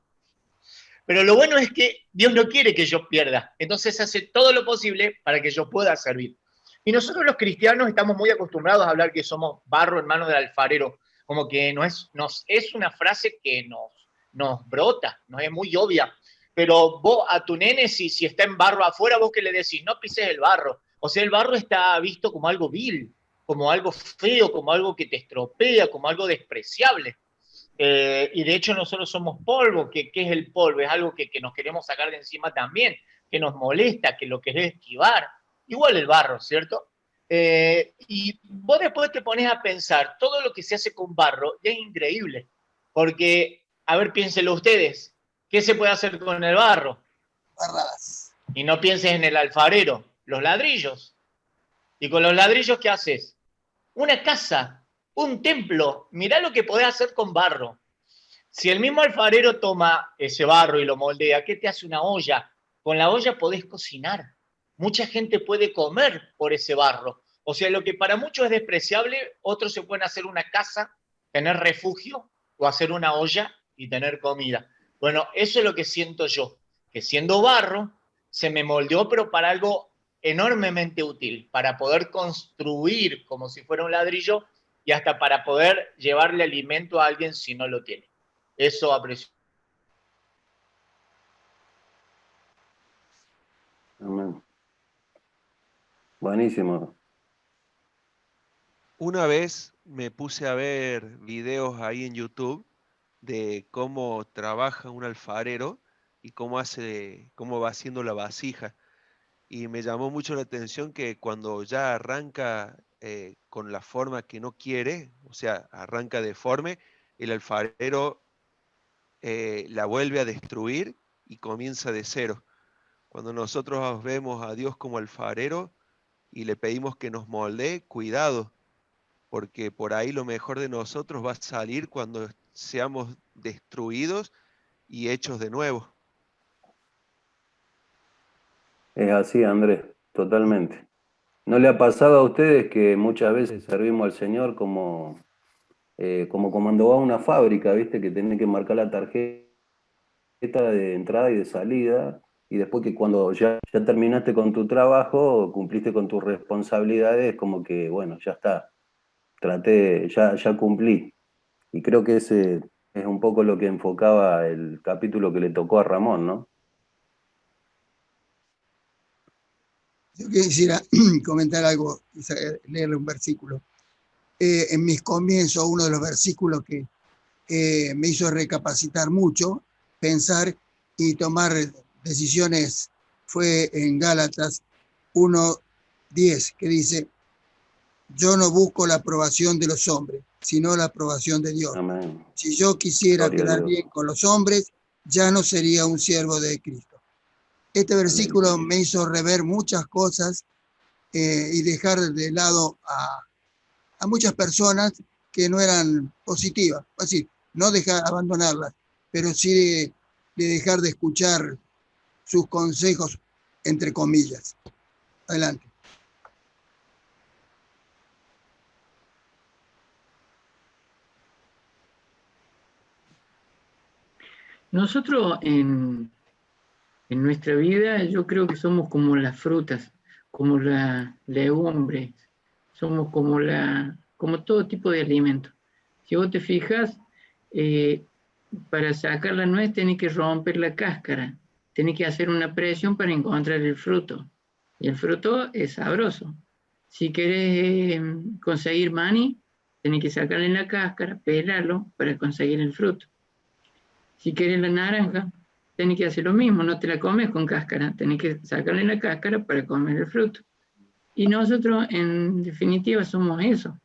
Pero lo bueno es que Dios no quiere que yo pierda, entonces hace todo lo posible para que yo pueda servir. Y nosotros los cristianos estamos muy acostumbrados a hablar que somos barro en manos del alfarero, como que es una frase que nos brota, nos es muy obvia. Pero vos a tu nene, si está en barro afuera, vos que le decís, no pises el barro. O sea, el barro está visto como algo vil, como algo feo, como algo que te estropea, como algo despreciable. Y de hecho nosotros somos polvo. ¿Qué es el polvo? Es algo que nos queremos sacar de encima también, que nos molesta, que lo querés esquivar. Igual el barro, ¿cierto? Y vos después te pones a pensar, todo lo que se hace con barro es increíble. Porque, a ver, piénsenlo ustedes, ¿qué se puede hacer con el barro? Barradas. Y no pienses en el alfarero, los ladrillos. ¿Y con los ladrillos qué haces? Una casa, un templo. Mirá lo que podés hacer con barro. Si el mismo alfarero toma ese barro y lo moldea, ¿qué te hace una olla? Con la olla podés cocinar. Mucha gente puede comer por ese barro. O sea, lo que para muchos es despreciable, otros se pueden hacer una casa, tener refugio, o hacer una olla y tener comida. Bueno, eso es lo que siento yo, que siendo barro, se me moldeó, pero para algo enormemente útil, para poder construir como si fuera un ladrillo y hasta para poder llevarle alimento a alguien si no lo tiene. Eso aprecio. Amén. Buenísimo. Una vez me puse a ver videos ahí en YouTube de cómo trabaja un alfarero y cómo va haciendo la vasija. Y me llamó mucho la atención que cuando ya arranca con la forma que no quiere, o sea, arranca deforme, el alfarero la vuelve a destruir y comienza de cero. Cuando nosotros vemos a Dios como alfarero y le pedimos que nos moldee, cuidado, porque por ahí lo mejor de nosotros va a salir cuando seamos destruidos y hechos de nuevo. Es así, Andrés, totalmente. ¿No le ha pasado a ustedes que muchas veces servimos al Señor como cuando va a una fábrica, ¿viste? Que tenés que marcar la tarjeta de entrada y de salida, y después que cuando ya terminaste con tu trabajo, cumpliste con tus responsabilidades, como que, bueno, ya está, ya cumplí. Y creo que ese es un poco lo que enfocaba el capítulo que le tocó a Ramón, ¿no? Yo quisiera comentar algo, leerle un versículo. En mis comienzos, uno de los versículos que me hizo recapacitar mucho, pensar y tomar decisiones fue en Gálatas 1:10, que dice: yo no busco la aprobación de los hombres, sino la aprobación de Dios. Amén. Si yo quisiera Gloria a quedar Dios. bien con los hombres, ya no sería un siervo de Cristo. Este versículo me hizo rever muchas cosas y dejar de lado a muchas personas que no eran positivas. Es decir, no dejar abandonarlas, pero sí de dejar de escuchar sus consejos, entre comillas. Adelante. Nosotros en nuestra vida yo creo que somos como las frutas, como la legumbre, somos como todo tipo de alimento. Si vos te fijas, para sacar la nuez tenés que romper la cáscara, tenés que hacer una presión para encontrar el fruto. Y el fruto es sabroso. Si querés conseguir maní, tenés que sacarle la cáscara, pelarlo para conseguir el fruto. Si querés la naranja, tenés que hacer lo mismo, no te la comes con cáscara, tenés que sacarle la cáscara para comer el fruto. Y nosotros, en definitiva, somos eso.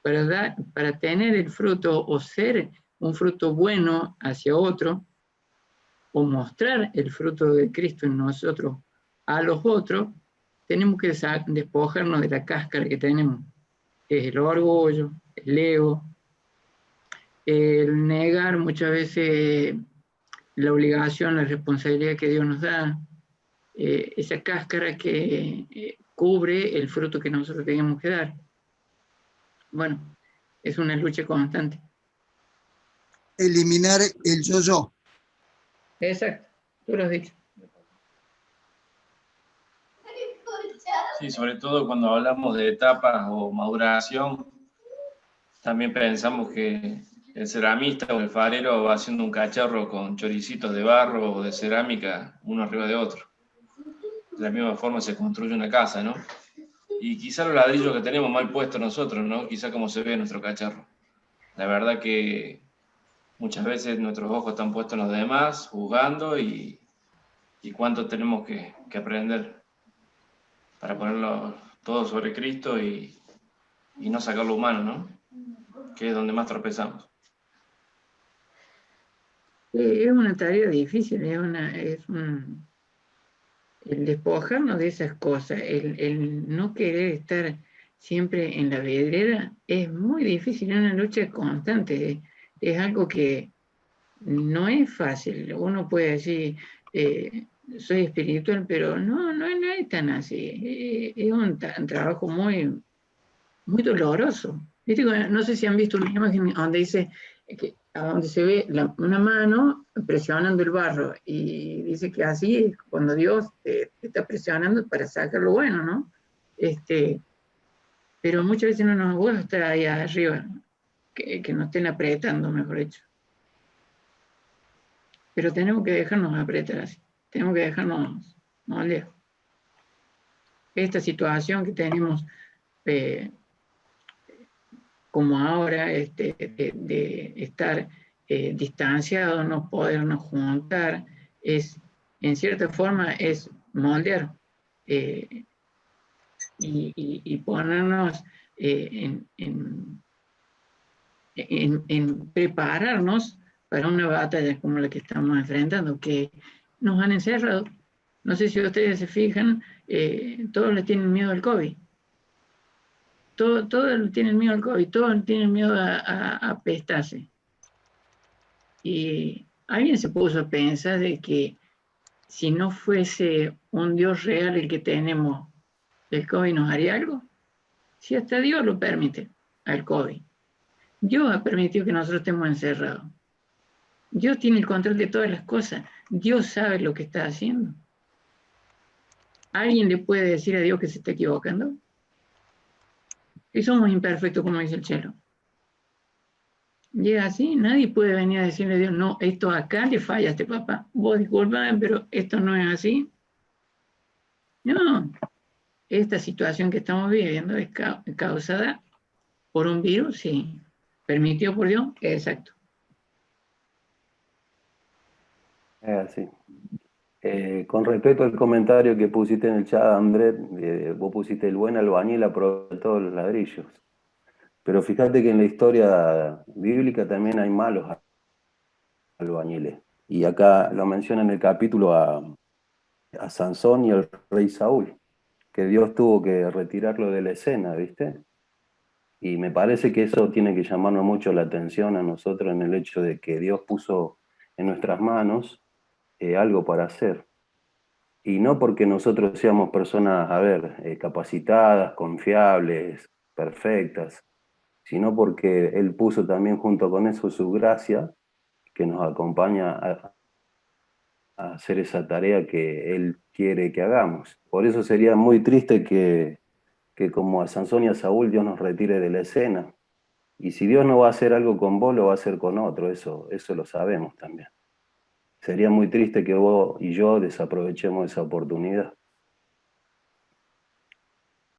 Para tener el fruto o ser un fruto bueno hacia otro, o mostrar el fruto de Cristo en nosotros a los otros, tenemos que despojarnos de la cáscara que tenemos, que es el orgullo, el ego, el negar muchas veces la obligación, la responsabilidad que Dios nos da, esa cáscara que cubre el fruto que nosotros tenemos que dar. Bueno, es una lucha constante. Eliminar el yo-yo. Exacto, tú lo has dicho. Sí, sobre todo cuando hablamos de etapas o maduración, también pensamos que el ceramista o el farero va haciendo un cacharro con choricitos de barro o de cerámica uno arriba de otro. De la misma forma se construye una casa, ¿no? Y quizá los ladrillos que tenemos mal puestos nosotros, ¿no? Quizá como se ve nuestro cacharro. La verdad que muchas veces nuestros ojos están puestos en los demás, juzgando y cuánto tenemos que aprender para ponerlo todo sobre Cristo y no sacar lo humano, ¿no? Que es donde más tropezamos. Es una tarea difícil, el despojarnos de esas cosas, el no querer estar siempre en la vedrera, es muy difícil, es una lucha constante, es algo que no es fácil. Uno puede decir, soy espiritual, pero no es tan así, es un trabajo muy, muy doloroso. ¿Viste? No sé si han visto una imagen donde dice donde se ve una mano presionando el barro y dice que así es cuando Dios te está presionando para sacar lo bueno, ¿no? Pero muchas veces no nos gusta estar ahí arriba, que nos estén apretando, mejor dicho. Pero tenemos que dejarnos apretar así, tenemos que dejarnos moldear. Esta situación que tenemos como ahora, de estar distanciados, no podernos juntar, en cierta forma es moldear y ponernos en prepararnos para una batalla como la que estamos enfrentando, que nos han encerrado. No sé si ustedes se fijan, todos le tienen miedo al COVID. Todos tienen miedo al COVID, todos tienen miedo a apestarse. Y alguien se puso a pensar de que si no fuese un Dios real el que tenemos, ¿el COVID nos haría algo? Si hasta Dios lo permite, al COVID. Dios ha permitido que nosotros estemos encerrados. Dios tiene el control de todas las cosas. Dios sabe lo que está haciendo. ¿Alguien le puede decir a Dios que se está equivocando? Y somos imperfectos, como dice el Chelo. Y es así, nadie puede venir a decirle a Dios, no, esto acá le fallaste, papá. Vos disculpame, pero esto no es así. No, esta situación que estamos viviendo es causada por un virus, sí. ¿Permitido por Dios? Exacto. Es así. Con respecto al comentario que pusiste en el chat, Andrés, vos pusiste el buen albañil aprovechó todos los ladrillos. Pero fíjate que en la historia bíblica también hay malos albañiles. Y acá lo menciona en el capítulo a Sansón y al rey Saúl, que Dios tuvo que retirarlo de la escena, ¿viste? Y me parece que eso tiene que llamarnos mucho la atención a nosotros en el hecho de que Dios puso en nuestras manos algo para hacer. Y no porque nosotros seamos personas, a ver, capacitadas, confiables, perfectas, sino porque Él puso también junto con eso su gracia, que nos acompaña a hacer esa tarea que Él quiere que hagamos. Por eso sería muy triste que como a Sansón y a Saúl Dios nos retire de la escena. Y si Dios no va a hacer algo con vos, lo va a hacer con otro, eso lo sabemos también. Sería muy triste que vos y yo desaprovechemos esa oportunidad.